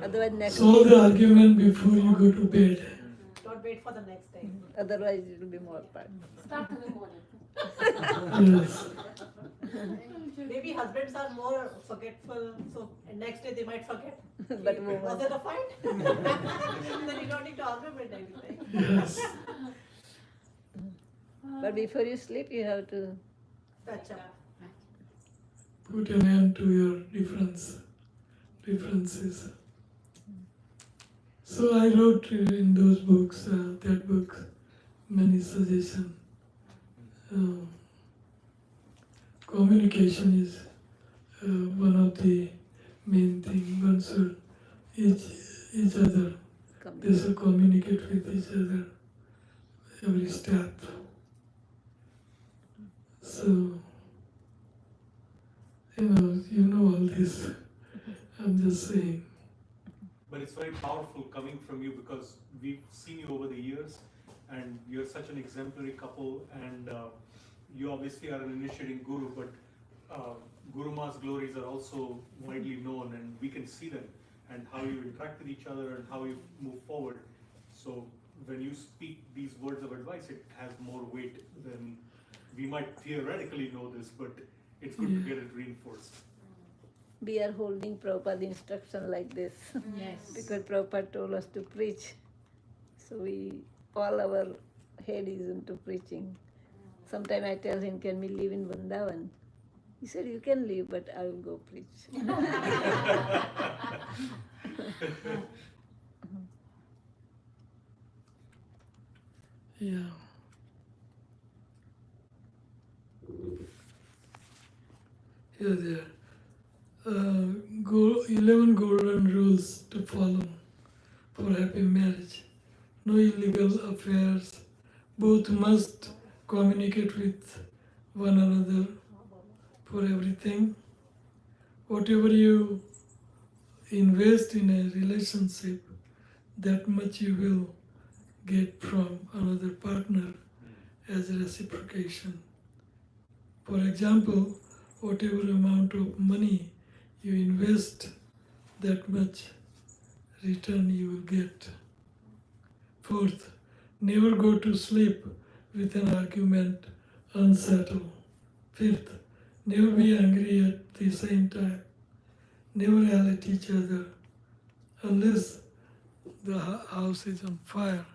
Otherwise, next Solve the argument before you go to bed. Don't wait for the next day. otherwise it will be more part. Start in the morning. Yes. Maybe husbands are more forgetful, so next day they might forget. But Was women, it a fight? Then you don't need to argue with anything. Yes. but before you sleep, you have to. Touch up. Put an end to your differences. So I wrote in those books, that book, many suggestions. Communication is one of the main things. One should each other. They should communicate with each other every step. So, you know all this. I'm just saying. But it's very powerful coming from you because we've seen you over the years and you're such an exemplary couple and you obviously are an initiating guru, but Guru Ma's glories are also widely known and we can see them and how you interact with each other and how you move forward. So when you speak these words of advice, it has more weight than we might theoretically know this, but it's good to get it reinforced. We are holding Prabhupada instruction like this. Yes. Because Prabhupada told us to preach. So all our head is into preaching. Sometimes I tell him, can we live in Vrindavan? He said, you can live, but I will go preach. Yeah. Here there. 11 golden rules to follow for happy marriage. No illegal affairs. Both must communicate with one another for everything. Whatever you invest in a relationship, that much you will get from another partner as reciprocation. For example, whatever amount of money you invest, that much return you will get. Fourth, never go to sleep with an argument unsettled. Fifth, never be angry at the same time. Never yell at each other unless the house is on fire.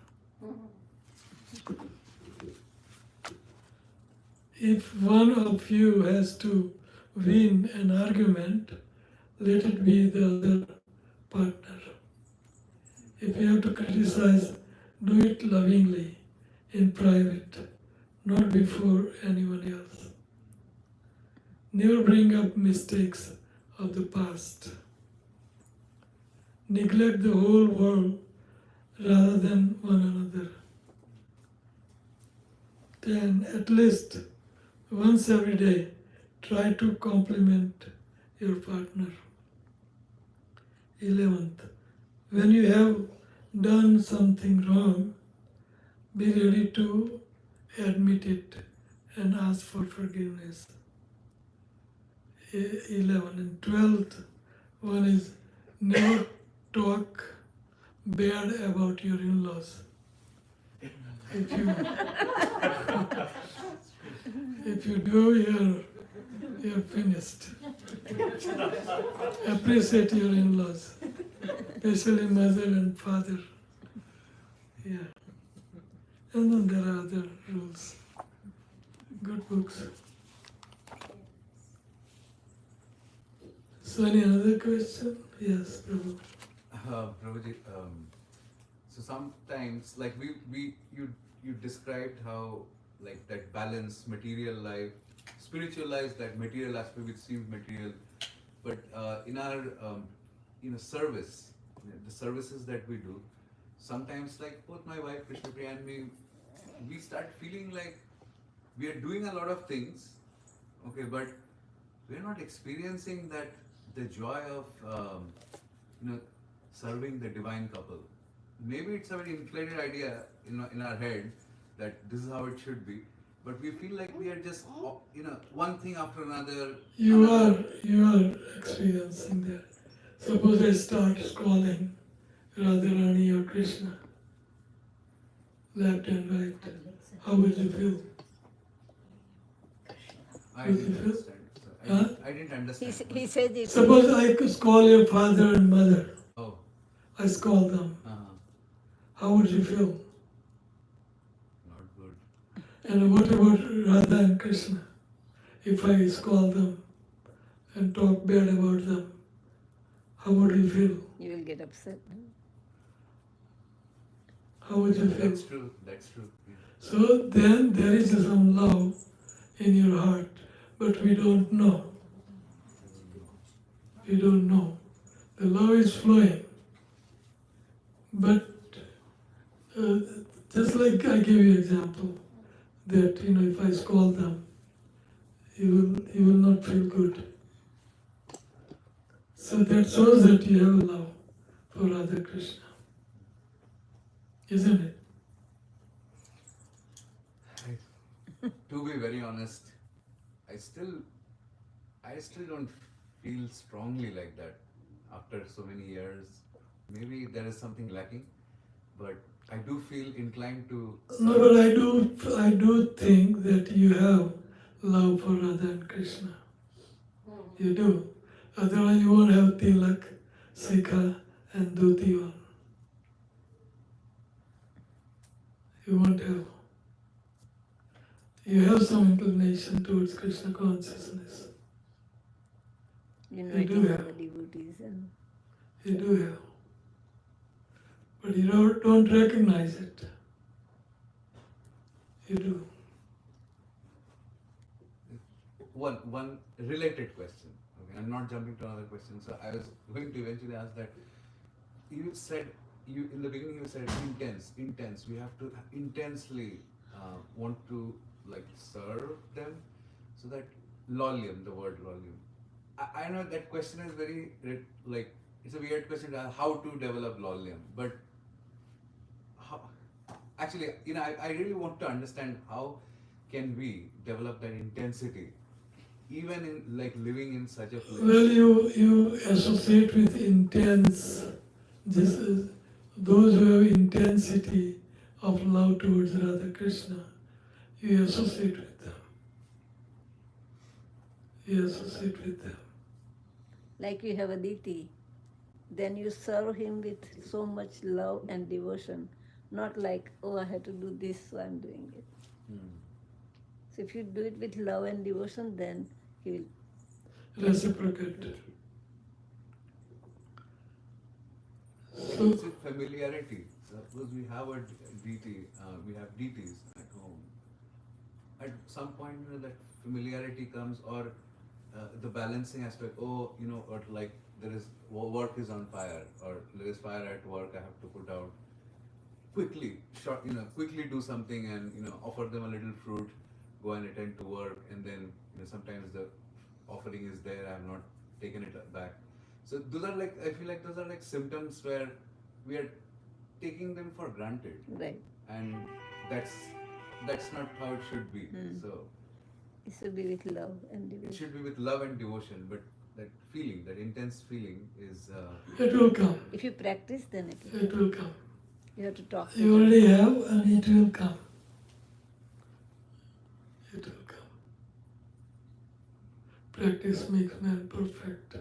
If one of you has to win an argument, let it be the other partner. If you have to criticize, do it lovingly, in private, not before anyone else. Never bring up mistakes of the past. Neglect the whole world rather than one another. 10. At least once every day, try to compliment your partner. 11th, when you have done something wrong, be ready to admit it and ask for forgiveness. 11 and 12th one is never talk bad about your in-laws. If you do, you're finished. Appreciate your in-laws, especially mother and father. Yeah. And then there are other rules. Good books. So any other question? Yes, Prabhu. Prabhuji, so sometimes, like you described how like that balance, material life, spiritual life, that material aspect which seems material, but in our service, the services that we do, sometimes like both my wife Krishna Priya and me, we start feeling like we are doing a lot of things, okay, but we're not experiencing that the joy of serving the divine couple. Maybe it's a very inflated idea in our head that this is how it should be, but we feel like we are just one thing after another. You are experiencing that. Suppose I start scrolling Radharani or Krishna, left and right. How would you feel? I didn't understand. So Huh? I didn't understand. He said it. Suppose I could call your father and mother. Oh. I call them. How would you feel? Not good. And what about Radha and Krishna? If I call them and talk bad about them, how would you feel? You will get upset. How would you feel? That's true. That's true. Yeah. So then there is some love in your heart, but we don't know. We don't know. The love is flowing. But just like I gave you example, that if I scold them, you will not feel good. So that shows that you have love for Radha Krishna. Isn't it? To be very honest, I still don't feel strongly like that after so many years. Maybe there is something lacking, but I do feel inclined to. No, but I do think that you have love for Radha and Krishna. You do. Otherwise you won't have tilak, sikha and dhoti on. You won't have. You have some inclination towards Krishna consciousness. You do know have. the devotees and You do have. But you don't recognize it. You do. One related question. Okay, I'm not jumping to another question. So I was going to eventually ask that. You said in the beginning you said intense. We have to intensely want to serve them, so that the word lolium. I know that question is very it's a weird question to ask, how to develop lolium, but how, actually I really want to understand how can we develop that intensity even in living in such a place. Well, you associate with intense, those who have intensity of love towards Radha Krishna, you associate with them. You associate with them. like you have a deity, then you serve him with so much love and devotion, not like, oh, I have to do this, so I'm doing it. So if you do it with love and devotion, then he will. Reciprocate. It's a familiarity. Suppose we have a deity, we have deities at home. At some point, that familiarity comes, or the balancing aspect. Or there is work is on fire, or there is fire at work. I have to put out quickly, quickly do something, and offer them a little fruit, go and attend to work, and then sometimes the offering is there. I have not taken it back. So those are I feel like those are symptoms where we are taking them for granted, Right. and that's not how it should be. So It should be with love and it devotion. should be with love and devotion, but that feeling, that intense feeling is It will come. If you practice, then it will. It will come. You have to talk to You him. already have, and it will come. It will come. Practice makes man perfect.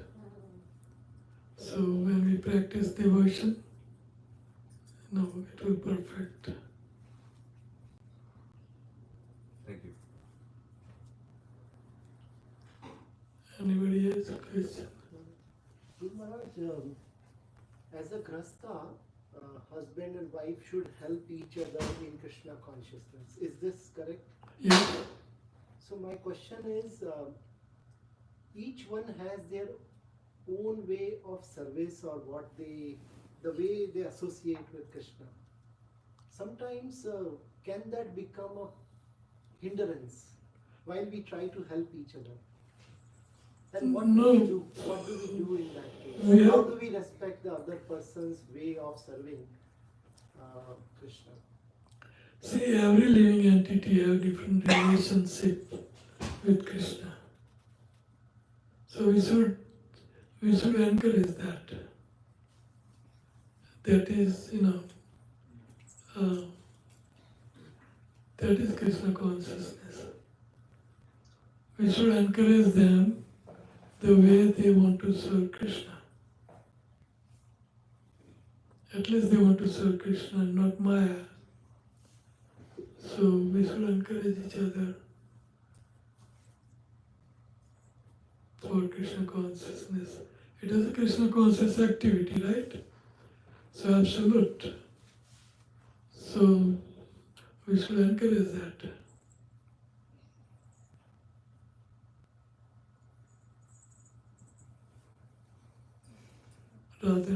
So when we practice devotion, it will perfect. thank you. Anybody has a question? Guru Maharaj, as a grasta, husband and wife should help each other in Krishna consciousness. Is this correct? Yes. So my question is, each one has their own way of service or the way they associate with Krishna. Sometimes can that become a hindrance while we try to help each other? Then what do we No. do? What do we do in that case? We How have- do we respect the other person's way of serving Krishna? See, every living entity have different relationship with Krishna. So we should encourage that. That is, that is Krishna consciousness. We should encourage them the way they want to serve Krishna. At least they want to serve Krishna, not Maya. So we should encourage each other for Krishna consciousness. It is a Krishna conscious activity, right? So absolute. So we should encourage that. Radha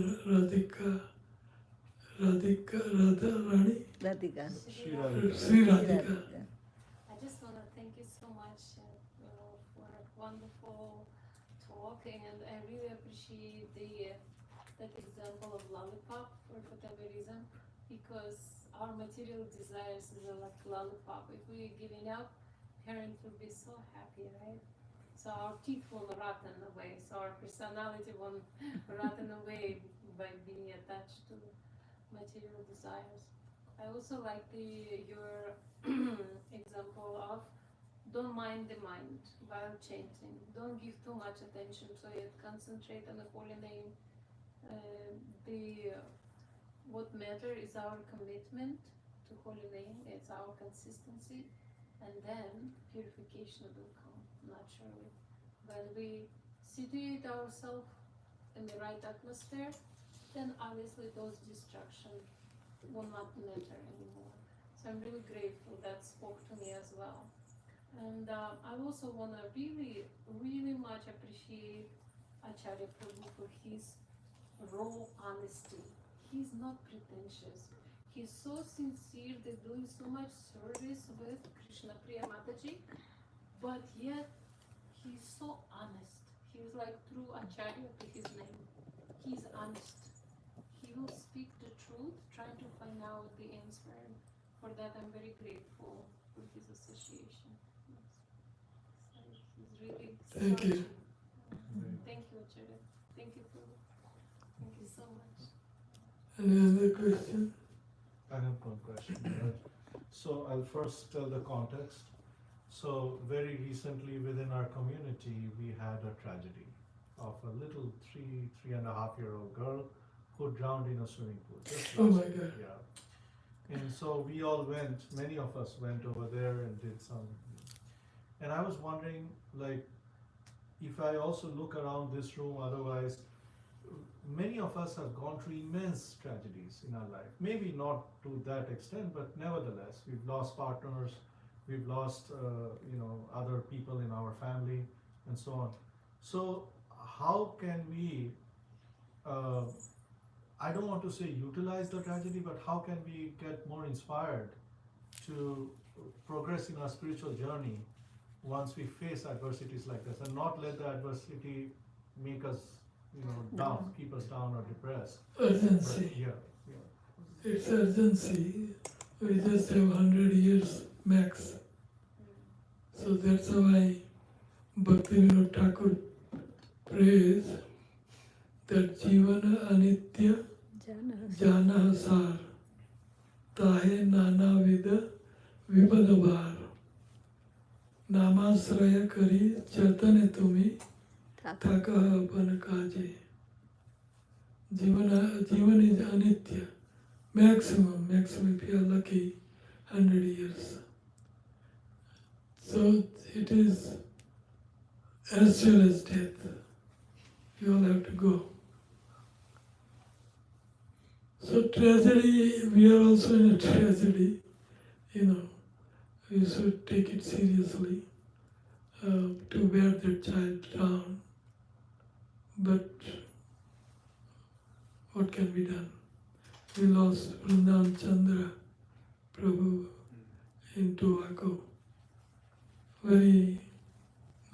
Rani, Radhika. Sri Radhika. I just want to thank you so much for a wonderful talk, and I really appreciate that example of lollipop for whatever reason, because our material desires is like lollipop. If we're giving up, parent will be so happy, right? So our teeth will rotten away, so our personality won't rotten away by being attached to material desires. I also like your example of don't mind the mind while chanting. Don't give too much attention to it. Concentrate on the holy name. What matter is our commitment to holy name. It's our consistency, and then purification will come naturally. When we situate ourselves in the right atmosphere, then obviously those distractions will not matter anymore. So I'm really grateful that spoke to me as well. And I also want to really, really much appreciate Acharya Prabhu for his raw honesty. He's not pretentious. He's so sincere, they're doing so much service with Krishna Priya Mataji, but yet he's so honest. He's like true Acharya to his name. He's honest. He will speak the truth, trying to find out the answer. And for that, I'm very grateful for his association. Yes. So he's really Thank you. Thank you, Acharya. Thank you so much. Any other question? I have one question. Right? So I'll first tell the context. So very recently within our community, we had a tragedy of a little 3.5-year-old girl who drowned in a swimming pool. Just Oh last my year, God. Yeah. And so we all went, many of us went over there and did some. And I was wondering, like, if I also look around this room, otherwise, many of us have gone through immense tragedies in our life. Maybe not to that extent, but nevertheless, we've lost partners, we've lost, other people in our family, and so on. So how can we, I don't want to say utilize the tragedy, but how can we get more inspired to progress in our spiritual journey once we face adversities like this, and not let the adversity make us, down, keep us down or depressed. Urgency. Yeah. It's urgency. We just have 100 years max. So that's why Bhaktivinoda Thakur prays that Jivana Anitya Jana Sar Tahe Nana Vida Vipadavar Namasraya Kari Chatane Tumi Thaka Ban Kaje. Jivan is anitya. Maximum if you are lucky, 100 years. So it is as sure as death. You all have to go. So tragedy, we are also in a tragedy, we should take it seriously to bear the child down. But what can be done? We lost Vrindavan Chandra Prabhu in Tobago. Very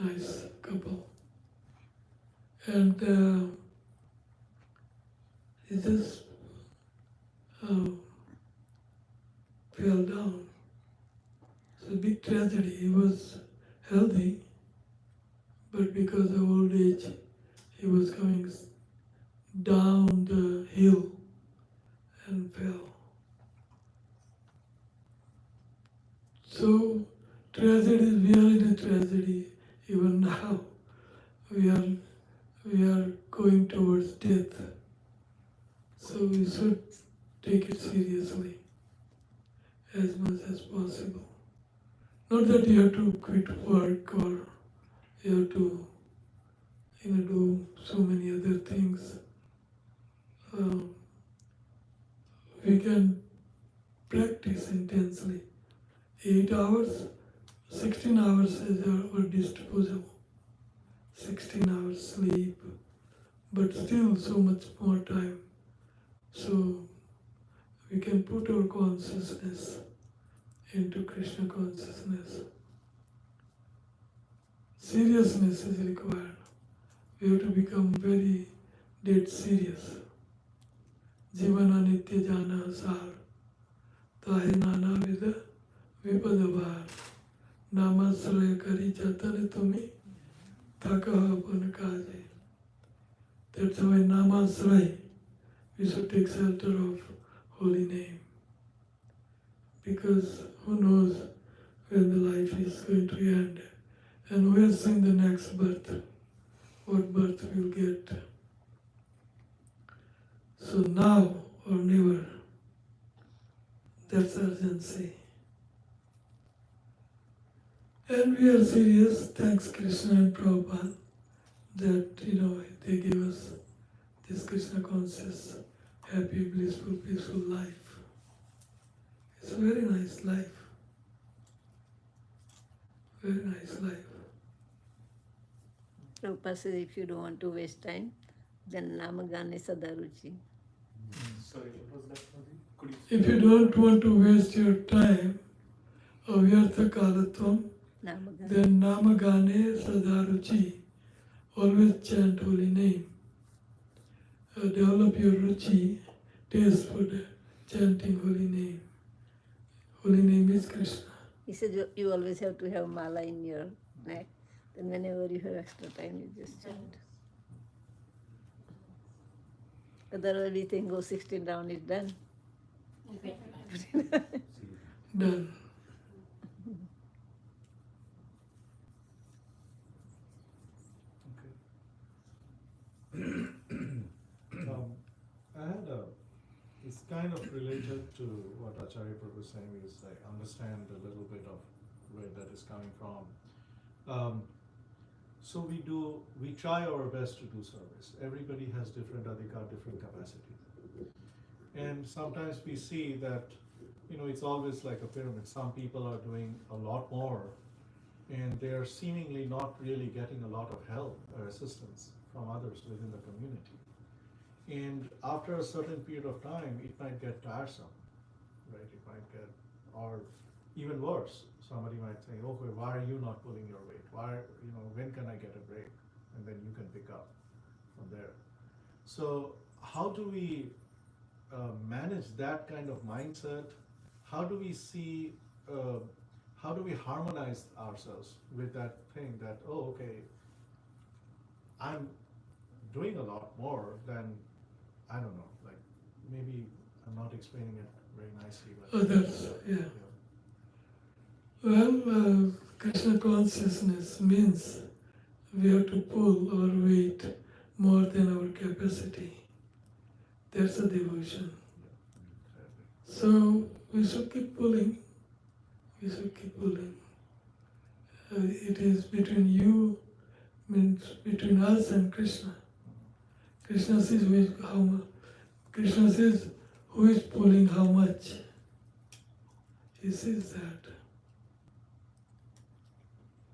nice couple. And he just fell down. It's a big tragedy. He was healthy, but because of old age, he was coming down the hill and fell. So tragedy, we are in a tragedy even now. We are going towards death. So we should take it seriously as much as possible. Not that you have to quit work or you have to do so many other things. We can practice intensely. 8 hours, 16 hours is our disposable. 16 hours sleep, but still so much more time. So we can put our consciousness into Krishna consciousness. Seriousness is required. We have to become very dead serious. Jivana nitya jana sar, tahe nana vida vipadavar, namasraya kari jatane tumi thakaha panakaje. That's why namasraya, we should take shelter of holy name. Because who knows when the life is going to end and who has seen the next birth, what birth we'll get. So now or never, that's urgency. And we are serious, thanks Krishna and Prabhupada, that they gave us this Krishna conscious, happy, blissful, peaceful life. It's a very nice life. Very nice life. Prabhupada says if you don't want to waste time, then Namagane Sadaruchi. Sorry, what was that? Could you? If you don't want to waste your time, avyartha kalatvam, Namagane. then Namagane Sadaruchi. Always chant holy name. Develop your ruchi, taste for the chanting holy name. Holy name is Krishna. He said you always have to have mala in your neck. Then whenever you have extra time, you just chant. Otherwise we think, go 16 round is done. Done. I had it's kind of related to what Acharya Prabhu was saying, is I understand a little bit of where that is coming from. So we try our best to do service. Everybody has different adhikar, different capacity. And sometimes we see that, it's always like a pyramid. Some people are doing a lot more and they are seemingly not really getting a lot of help or assistance from others within the community. And after a certain period of time, it might get tiresome, right? It might get, or even worse, somebody might say, okay, why are you not pulling your weight? Why, when can I get a break? And then you can pick up from there. So how do we manage that kind of mindset? How do we see, how do we harmonize ourselves with that thing that, oh, okay, I'm doing a lot more than, I don't know, like maybe I'm not explaining it very nicely, but Others, yeah. Well, Krishna consciousness means we have to pull our weight more than our capacity. That's a devotion. So we should keep pulling. We should keep pulling. It is between you, means between us and Krishna. Krishna says how much. Krishna says who is pulling how much. He says that.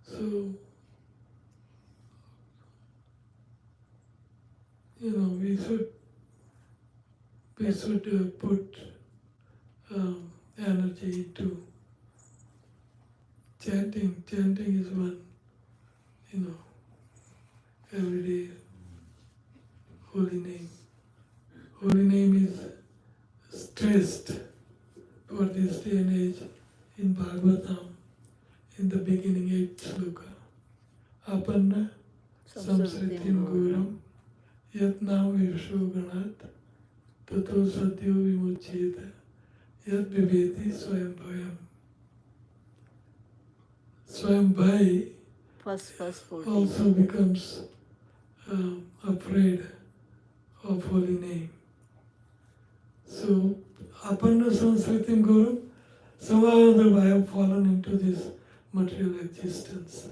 So, we should we should put energy into chanting. Chanting is one, everyday holy name. Holy name is stressed for this day and age in Bhagavatam, in the beginning 8th sloka. Apanna samsritim guram yatna vishvoganat tato sadhyo vimuchyeta yat viveti swayambhayam. Swayambhay First 14. also becomes afraid of holy name. So, Apanna Samsritim Guru, somehow or other I have fallen into this material existence.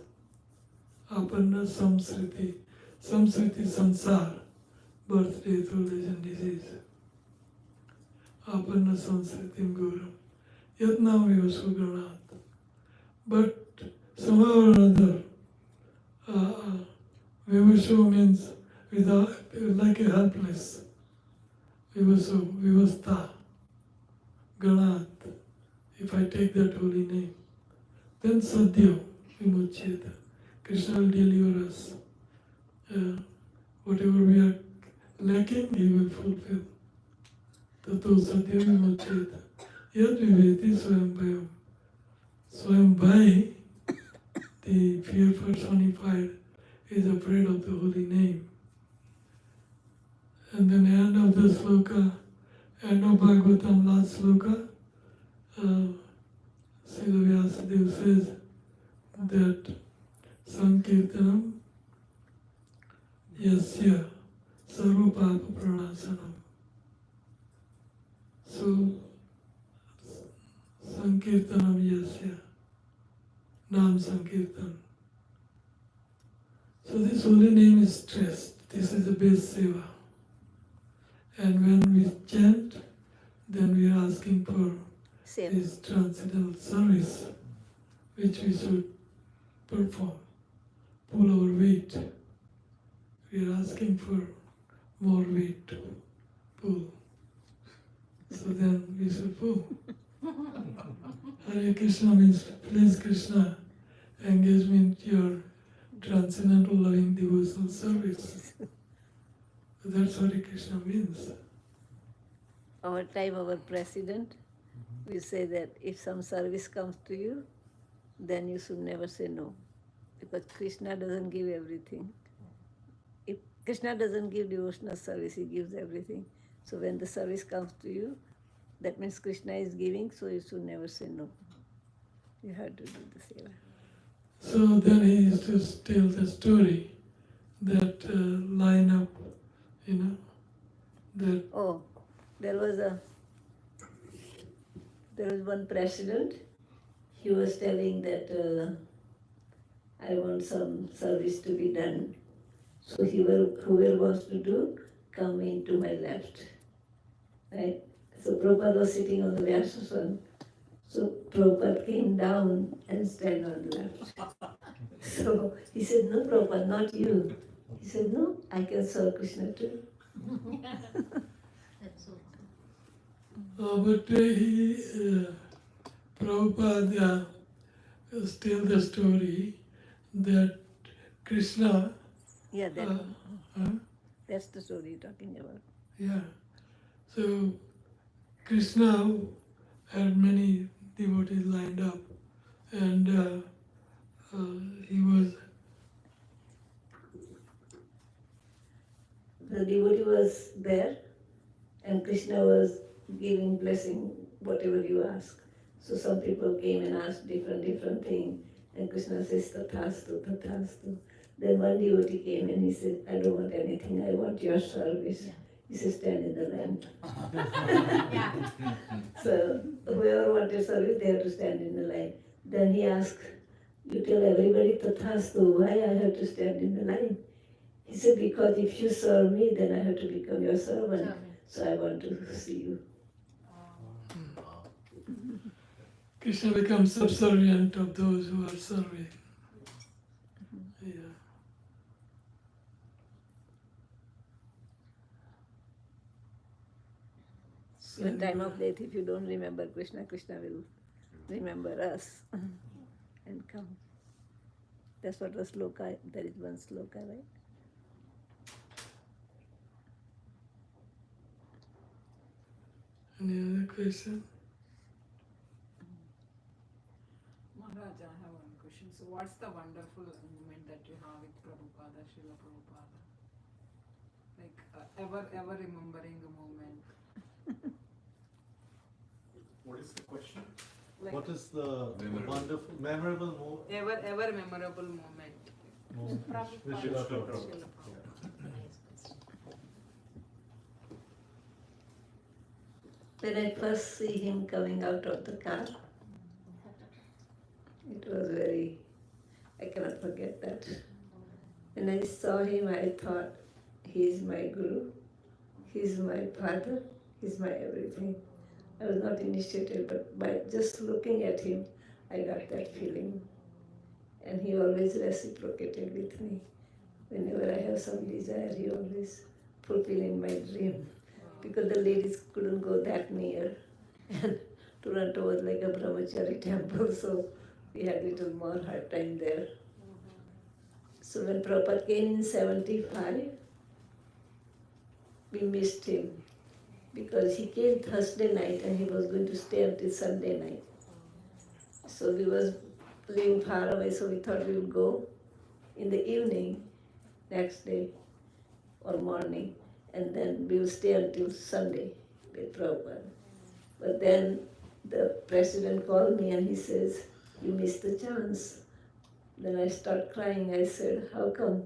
Apanna Samsriti, Samsriti Sansar, birth, death, old age and disease. Apanna Samsritim Guru, Yatna Vivasugranat. But somehow or another, Vivashu means without, like a helpless. Vivashu, Vivasta, Ganat. If I take that holy name, then Sadhya, Vimuchyeta. Krishna will deliver us. Whatever we are lacking, He will fulfill. Tato Sadhya Vimuchyeta. Yad Viveti Swayambhayam. Swayambhay, the fear personified, is afraid of the holy name. And then end of the sloka, end of Bhagavatam, last sloka, Srila Vyasadeva says that Sankirtanam Yasya Sarva Papa Pranasanam. So, Sankirtanam Yasya, Nam Sankirtan. So this holy name is stressed. This is the base seva. And when we chant, then we are asking for Same. this transcendental service, which we should perform, pull our weight. We are asking for more weight to pull. So then we should pull. Hare Krishna means, please Krishna, engage me in your transcendental loving devotional service. So that's what Hare Krishna means. Our time, our president, we say that if some service comes to you, then you should never say no. Because Krishna doesn't give everything. If Krishna doesn't give devotional service, He gives everything. So when the service comes to you, that means Krishna is giving, so you should never say no. You have to do the seva. So then he used to tell the story that line up, that Oh, there was one president. He was telling that I want some service to be done. So whoever wants to do, come into my left. Right? So Prabhupada was sitting on the Vyasasana. So Prabhupada came down and stand on the left. So he said, no Prabhupada, not you. He said, no, I can serve Krishna too. That's so but Prabhupada tell the story that Krishna, Yeah, that one. huh? That's the story you're talking about. Yeah. So Krishna had many devotees lined up, and he was. The devotee was there, and Krishna was giving blessing, whatever you ask. So some people came and asked different things, and Krishna says, Tathastu, Tathastu. Then one devotee came and he said, I don't want anything, I want your service. Yeah. He said, stand in the line. Yeah. So whoever wanted service, they have to stand in the line. Then he asked, you tell everybody Tathastu, why I have to stand in the line? He said, because if you serve me, then I have to become your servant. Servant. So I want to see you. Krishna becomes subservient of those who are serving. Yeah. When time of death, if you don't remember Krishna, Krishna will remember us and come. That's what the sloka, there is one sloka, right? Any other question? Maharaj, I have one question. So, what's the wonderful moment that you have with Prabhupada, Srila Prabhupada? Like, ever remembering a moment? What is the question? Like, What is the Memorable. wonderful, memorable ever memorable moment? moment? Prabhupada. With Srila Srila Prabhupada. Srila Prabhupada. When I first see him coming out of the car, it was very, I cannot forget that. When I saw him, I thought, he is my guru, he is my father, he is my everything. I was not initiated, but by just looking at him, I got that feeling. And he always reciprocated with me. Whenever I have some desire, he always fulfill in my dream. Because the ladies couldn't go that near. And Toronto was like a brahmachari temple, so we had little more hard time there. So when Prabhupada came in 75, we missed him because he came Thursday night and he was going to stay until Sunday night. So we was living far away, so we thought we would go in the evening next day or morning, and then we will stay until Sunday with Prabhupada. But then the president called me and he says, you missed the chance. Then I start crying. I said, how come?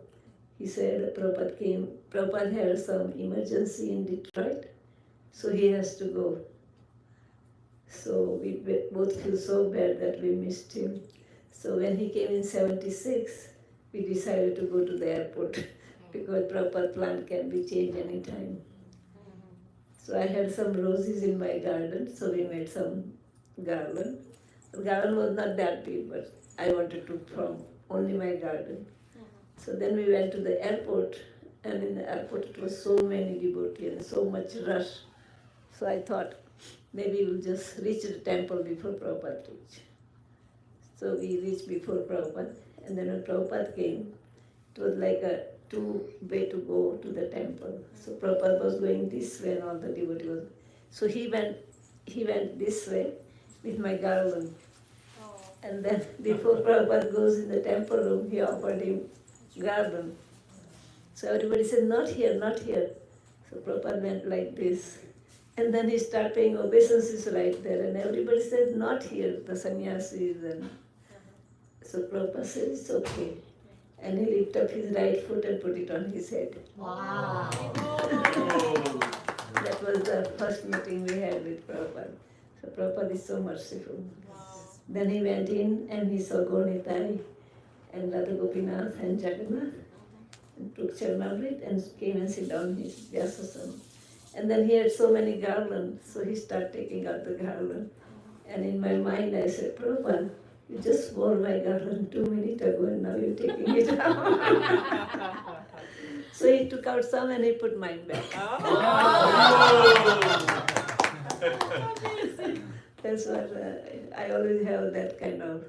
He said, Prabhupada had some emergency in Detroit, so he has to go. So we both feel so bad that we missed him. So when he came in 76, we decided to go to the airport because Prabhupada plan can be changed anytime. So I had some roses in my garden, so we made some garland. The garland was not that big, but I wanted to from only my garden. So then we went to the airport, and in the airport it was so many devotees and so much rush. So I thought maybe we'll just reach the temple before Prabhupada reached. So we reached before Prabhupada, and then when Prabhupada came, it was like a two-way to go to the temple. So Prabhupada was going this way and all the devotees was. So he went this way with my garland. And then before Prabhupada goes in the temple room, he offered him garland. So everybody said, not here, not here. So Prabhupada went like this. And then he started paying obeisances right there. And everybody said, not here, the sannyasis. And so Prabhupada said, it's okay. And he lifted up his right foot and put it on his head. Wow. That was the first meeting we had with Prabhupada. So Prabhupada is so merciful. Then he went in and he saw Gonitai and Radha Gopinath and Jagannath and took Charnamrit and came and sit down his Vyasasana. And then he had so many garlands, so he started taking out the garland. And in my mind I said, Prabhupada, you just wore my garland 2 minutes ago and now you're taking it out. So he took out some and he put mine back. That's what I always have that kind of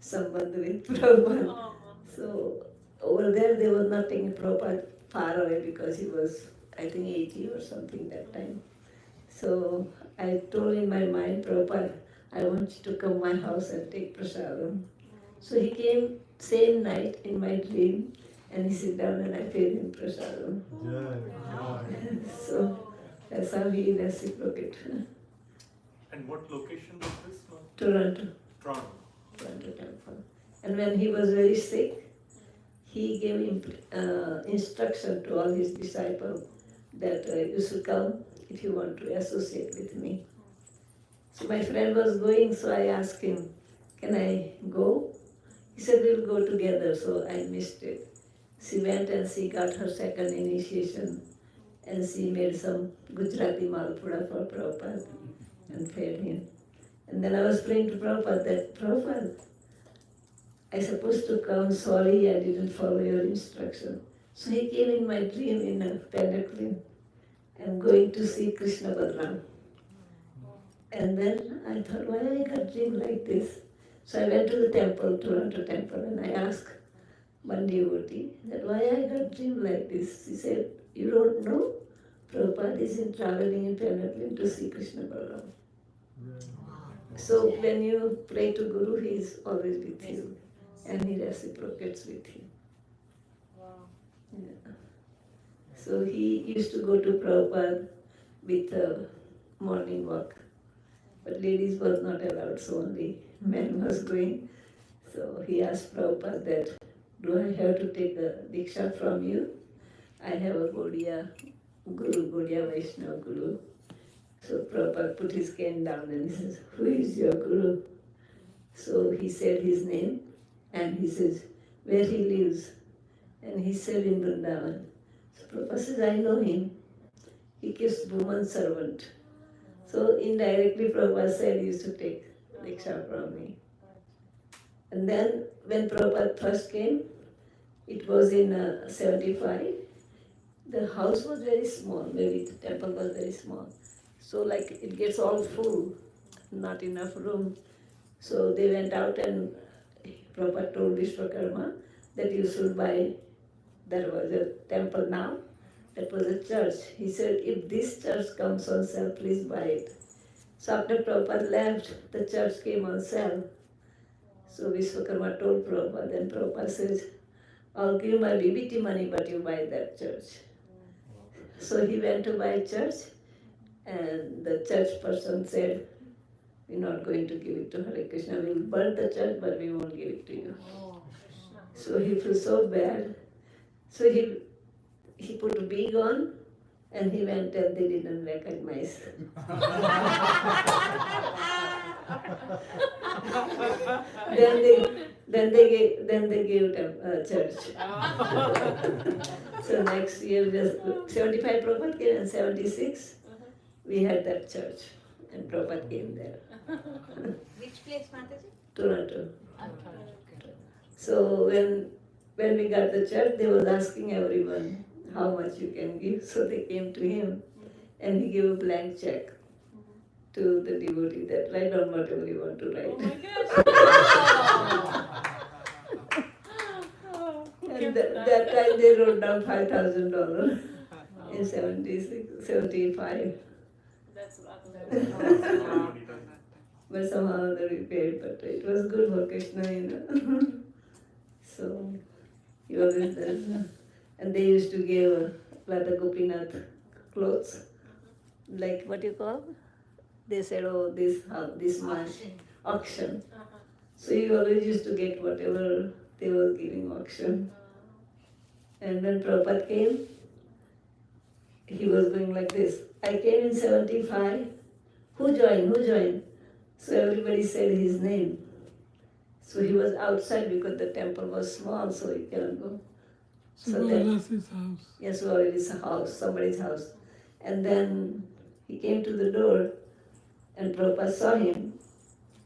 sambandh with Prabhupada. So over there they were not taking Prabhupada far away because he was, I think, 80 or something that time. So I told in my mind, Prabhupada, I want you to come to my house and take prasadam. So he came same night in my dream and he sat down and I paid him prasadam. So that's how he reciprocated. And what location was this? Toronto. Toronto. Toronto temple. And when he was very sick, he gave him instruction to all his disciples that you should come if you want to associate with me. So my friend was going, so I asked him, can I go? He said, we'll go together, so I missed it. She went and she got her second initiation and she made some Gujarati malpura for Prabhupada and fed him. And then I was praying to Prabhupada that, Prabhupada, I supposed to come, sorry I didn't follow your instruction. So he came in my dream in a palanquin and going to see Krishna Balaram. And then I thought, why I got dream like this? So I went to the temple, Toronto temple, and I asked one devotee that why I got dream like this. He said, you don't know? Prabhupada is in traveling in Penetrant to see Krishna Balaram. So when you pray to Guru, he is always with you and he reciprocates with you. Yeah. So he used to go to Prabhupada with a morning walk. But ladies was not allowed, so only men was going. So he asked Prabhupada that, do I have to take a Diksha from you? I have a Gaudiya Guru, Gaudiya Vaishnava Guru. So Prabhupada put his cane down and he says, who is your Guru? So he said his name and he says, where he lives. And he said in Vrindavan. So Prabhupada says, I know him. He keeps woman servant. So indirectly Prabhupada said he used to take Diksha from me. And then when Prabhupada first came, it was in 75. The house was very small, the temple was very small. So like it gets all full, not enough room. So they went out and Prabhupada told Vishwakarma that you should buy, there was a temple now, that was a church. He said, if this church comes on sale, please buy it. So after Prabhupada left, the church came on sale. So Vishwakarma told Prabhupada, and Prabhupada says, I'll give my BBT money, but you buy that church. So he went to buy church, and the church person said, we're not going to give it to Hare Krishna. We'll burn the church, but we won't give it to you. So he felt so bad. So he put a wig on, and he went and they didn't recognize. then they gave them church. So next year, just 75 Prabhupada came and 76, we had that church, and Prabhupada came there. Which place, Mataji? Toronto. So when we got the church, they was asking everyone how much you can give. So they came to him, and he gave a blank check to the devotee that write down whatever you want to write. And that time they wrote down $5,000 in 76, 75. That's rather But somehow they repaid, but it was good for Krishna, So he always does. And they used to give Radha Gopinath clothes, like what you call? They said, oh, this much auction. So he always used to get whatever they were giving auction. And when Prabhupada came, he was going like this. I came in 75. Who joined? So everybody said his name. So he was outside because the temple was small, so he cannot go. So then, his house. yes, well, it is a house, somebody's house. And then he came to the door, and Prabhupada saw him,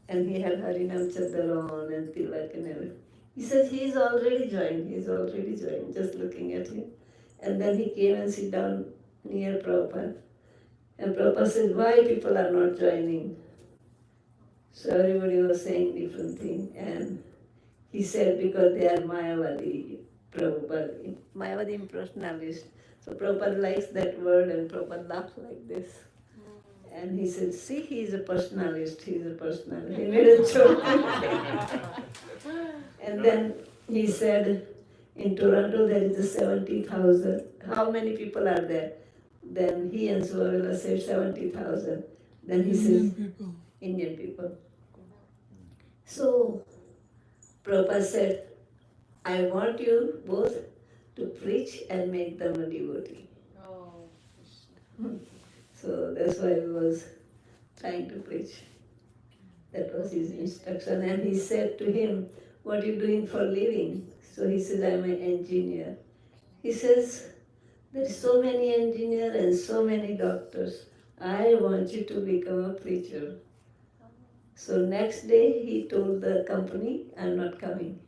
and he had Harinam Chadar on and Tilak and everything. He said, he's already joined, just looking at him. And then he came and sit down near Prabhupada. And Prabhupada said, why people are not joining? So everybody was saying different thing. And he said, because they are Mayavadi, Prabhupada, Mayavadi impersonalist. So Prabhupada likes that word, and Prabhupada laughed like this. And he said, see, he is a personalist. He made a joke. And then he said, in Toronto there is a 70,000. How many people are there? Then he and Suavila said 70,000. Then he says, Indian people. So Prabhupada said, I want you both to preach and make them a devotee. So that's why he was trying to preach. That was his instruction. And he said to him, what are you doing for a living? So he says, I'm an engineer. He says, there's so many engineers and so many doctors. I want you to become a preacher. So next day he told the company, I'm not coming.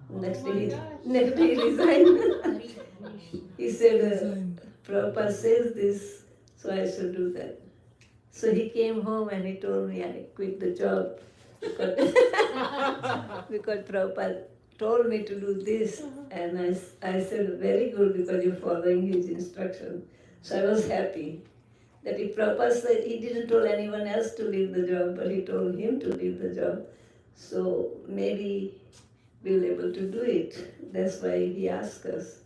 Next day he resigned. He said, Prabhupada says this, so I should do that. So he came home and he told me I quit the job because, because Prabhupada told me to do this. And I said, very good, because you're following his instruction. So I was happy that if Prabhupada said, he didn't tell anyone else to leave the job, but he told him to leave the job. So maybe we'll able to do it. That's why he asked us.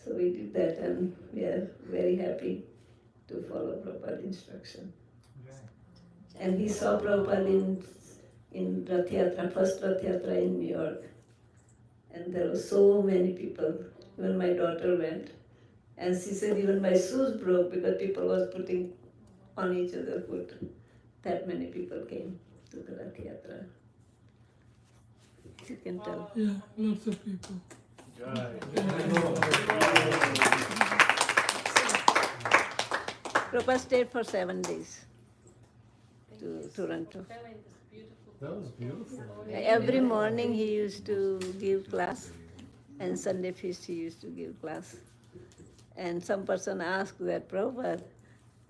So we did that, and we are very happy to follow Prabhupada's instruction. And he saw Prabhupada in Rath Yatra, first Rath Yatra in New York. And there were so many people. Even my daughter went. And she said even my shoes broke because people was putting on each other's foot. That many people came to the Rath Yatra. You can tell. Yeah, lots of people. Prabhupada stayed for 7 days to Toronto. That was beautiful. Every morning he used to give class, and Sunday feast he used to give class. And some person asked that, Prabhupada,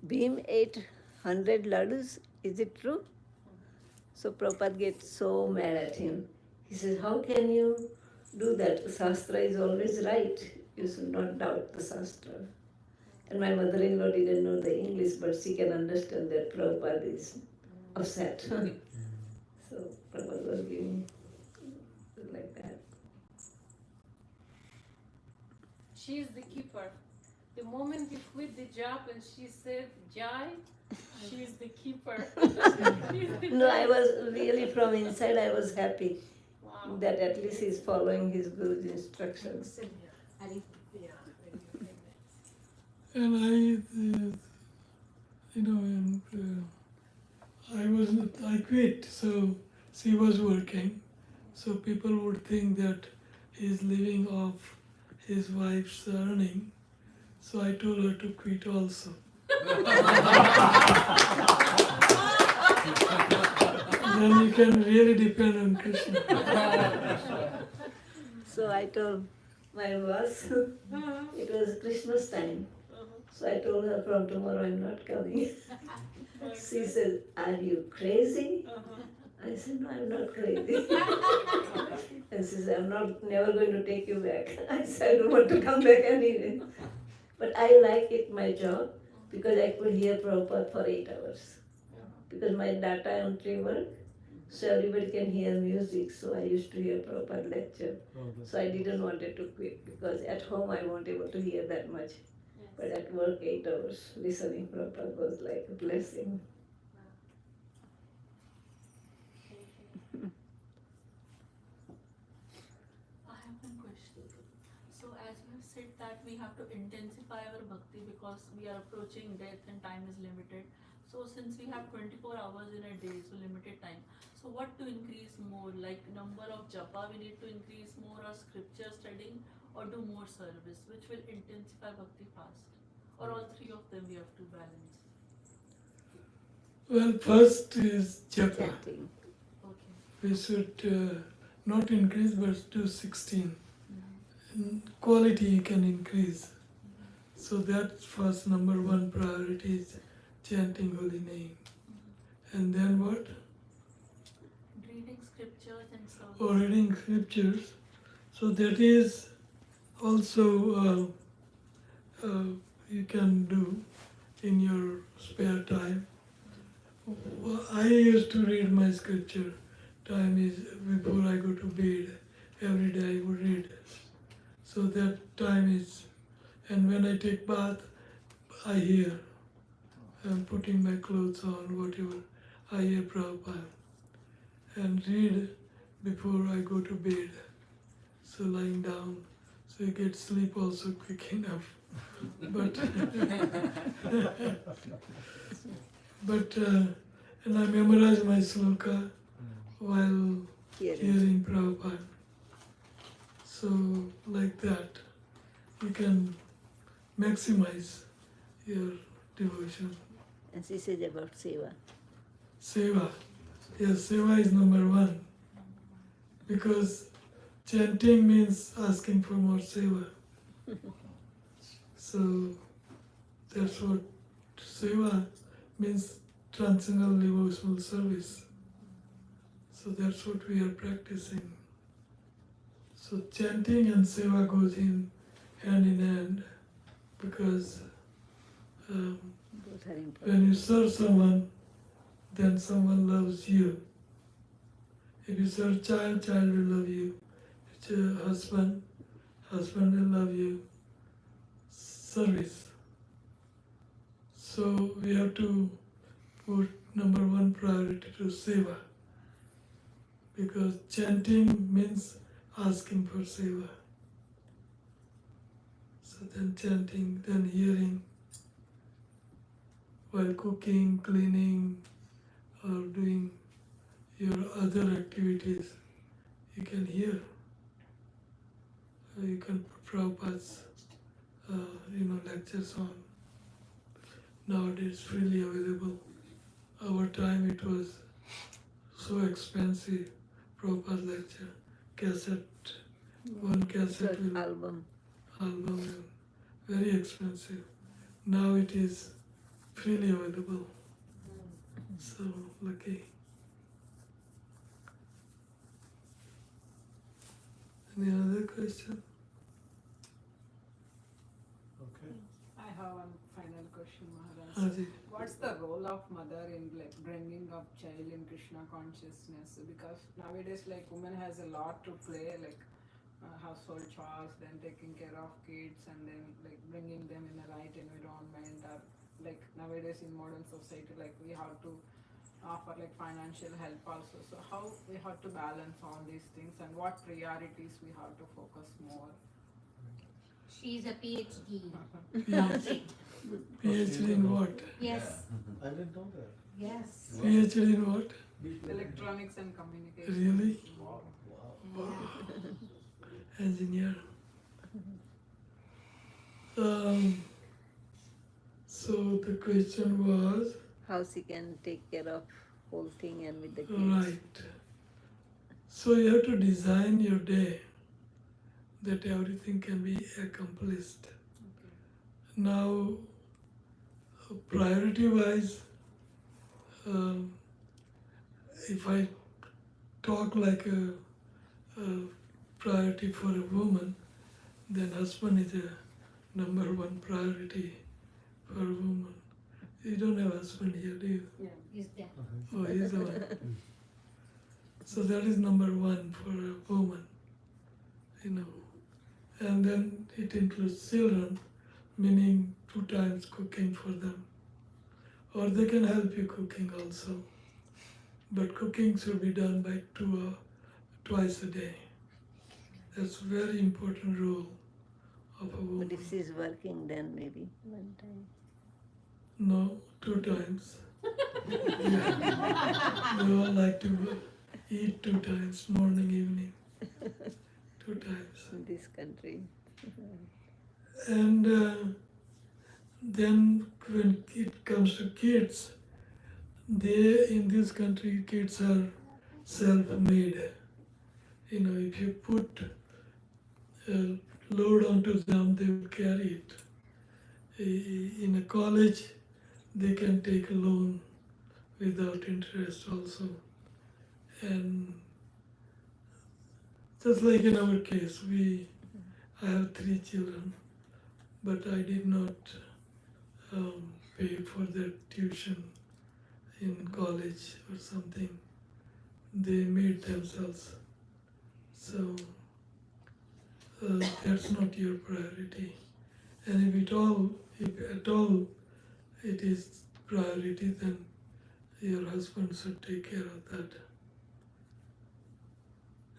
Bhim ate 100 laddus, is it true? So Prabhupada gets so mad at him. He says, how can you do that? Shastra is always right. You should not doubt the Shastra. And my mother-in-law didn't know the English, but she can understand that Prabhupada is upset. So Prabhupada was giving like that. She is the keeper. The moment you quit the job and she said, Jai, she is the keeper. No, I was really from inside, I was happy Wow. that at least he's following his Guru's instructions. And I quit, so she was working. So people would think that he's living off his wife's earning. So I told her to quit also. Then you can really depend on Krishna. So I told my boss, it was Christmas time. So I told her from tomorrow I'm not coming. She said, are you crazy? I said, no, I'm not crazy. And she said, I'm never going to take you back. I said, I don't want to come back anyway. But I like it, my job, because I could hear Prabhupada for 8 hours. Because my data entry work, so everybody can hear music, so I used to hear Prabhupada lecture. So I didn't want it to quit, because at home I won't able to hear that much. But at work 8 hours listening Prabhupada was like a blessing. I have one question. So as you have said that we have to intensify our bhakti because we are approaching death and time is limited. So since we have 24 hours in a day, so limited time. So what to increase more, like number of japa we need to increase more, or scripture studying, or do more service, which will intensify bhakti fast? Or all three of them we have to balance? Well, first is japa. Chanting. Okay. We should not increase but do 16. And quality can increase. So that's first number one priority is chanting holy name. And then what? Reading scriptures and service. Or reading scriptures. So that is also you can do in your spare time. I used to read my scripture. Time is before I go to bed. Every day I would read. So that time is, and when I take bath, I hear. I'm putting my clothes on, whatever. I hear Prabhupada. And read before I go to bed. So lying down, so you get sleep also quick enough. But and I memorize my sloka while hearing Prabhupada. So like that, you can maximize your devotion. And this is about seva. Seva. Yes, seva is number one. Because chanting means asking for more seva. So that's what seva means, transcendental devotional service. So that's what we are practicing. So chanting and seva goes in hand, because Both are important. when you serve someone, then someone loves you. If you serve child, child will love you. If you husband, husband will love you. Service. So we have to put number one priority to seva, because chanting means asking for seva. So then chanting, then hearing, while cooking, cleaning, or doing your other activities, you can hear. You can put Prabhupada's lectures on. Nowadays freely available. Our time it was so expensive. Prabhupada lecture, cassette, one cassette So will album. very expensive. Now it is freely available. So lucky. Any other question? Okay. I have one final question, Maharaj. Haji. What's the role of mother in like bringing up child in Krishna consciousness? Because nowadays, like woman has a lot to play, like household chores, then taking care of kids, and then like bringing them in the right environment. Or like nowadays in modern society, like we have to offer like financial help also. So how we have to balance all these things, and what priorities we have to focus more? She's a PhD. PhD. PhD in what? Yes. I didn't know that. Yes. PhD in what? Electronics and communication. Really? Wow. Engineer. So the question was? How she can take care of whole thing and with the kids. Right. So you have to design your day that everything can be accomplished. Now, priority-wise, if I talk like a priority for a woman, then husband is a number one priority for a woman. You don't have a husband here, do you? Yeah. Is there? Oh, he's the one. So that is number one for a woman, And then it includes children, meaning 2 times cooking for them. Or they can help you cooking also. But cooking should be done by twice a day. That's a very important rule of a woman. But if she's working, then maybe one time. No, 2 times. We all like to eat 2 times, morning, evening. 2 times. In this country. And then when it comes to kids, in this country, kids are self-made. If you put a load onto them, they will carry it. In a college, they can take a loan without interest also. And just like in our case, I have 3 children, but I did not pay for their tuition in college or something. They made themselves. So that's not your priority. And if at all it is priority, then your husband should take care of that.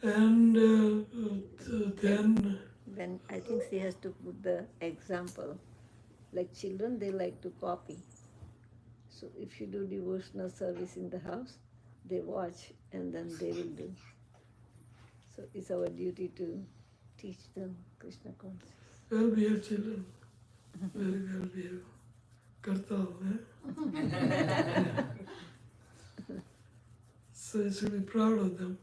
And then Then I think she has to put the example. Like children, they like to copy. So if you do devotional service in the house, they watch and then they will do. So it's our duty to teach them Krishna consciousness. well-behaved children, very well-behaved. Kartal, So you should be proud of them.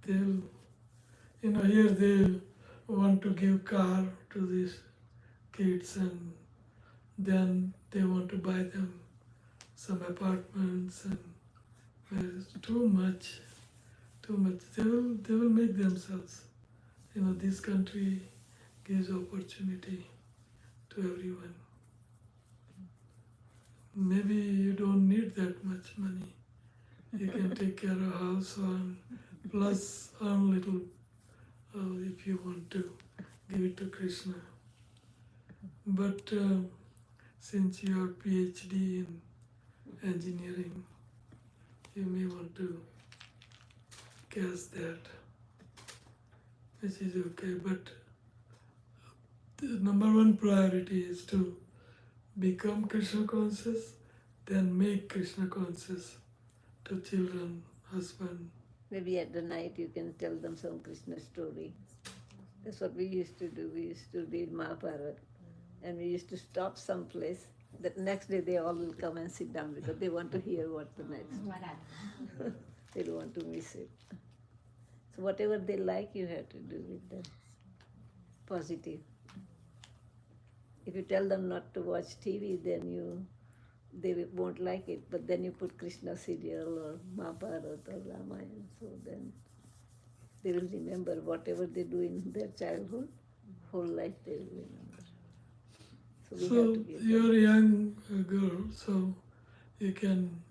Here they want to give car to these kids, and then they want to buy them some apartments, and there's too much. They will make themselves. This country gives opportunity to everyone. Maybe you don't need that much money. You can take care of a house on plus earn little if you want to give it to Krishna. But since you have PhD in engineering, you may want to guess that, which is okay. But the number one priority is to become Krishna conscious, then make Krishna conscious to children, husband. Maybe at the night you can tell them some Krishna story. That's what we used to do. We used to read Mahabharata, and we used to stop someplace. That next day they all will come and sit down because they want to hear what the next. They don't want to miss it. So whatever they like, you have to do with them. Positive. If you tell them not to watch TV, then they won't like it. But then you put Krishna serial or Mahabharata or Ramayana, so then they will remember whatever they do in their childhood, whole life they will remember. So we have So to give you're them. a young girl, so you can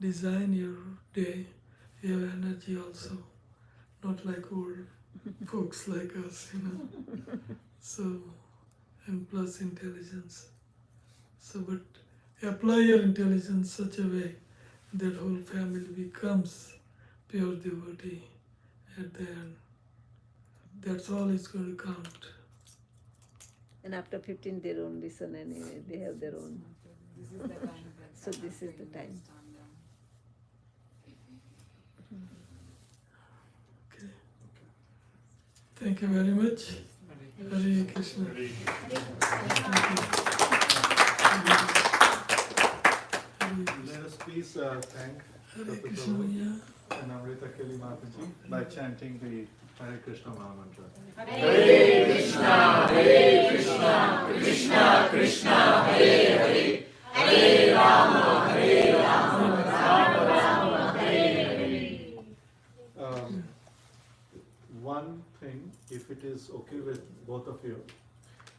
design your day. You have energy also, not like old folks like us, So, and plus intelligence. So, but apply your intelligence such a way that whole family becomes pure devotee at the end. That's all is going to count. And after 15, they don't listen anyway. They have their own. This is the time that So this is the time. understand them. Okay. Thank you very much. Hare Krishna. Let us please thank Hare Dr. Krishna. Prabhu Yeah. and Amrita Kelly Mataji by chanting the Hare Krishna Maha Mantra. Hare Krishna, Hare Krishna, Krishna Krishna, Hare Hare, Hare Rama, Hare Rama, Rama Rama, Hare Hare. One thing, if it is okay with both of you,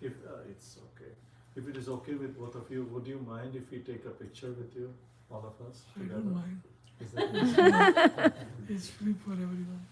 if it's okay, if it is okay with both of you, would you mind if we take a picture with you, all of us I together? don't mind. Is that It's free for everyone.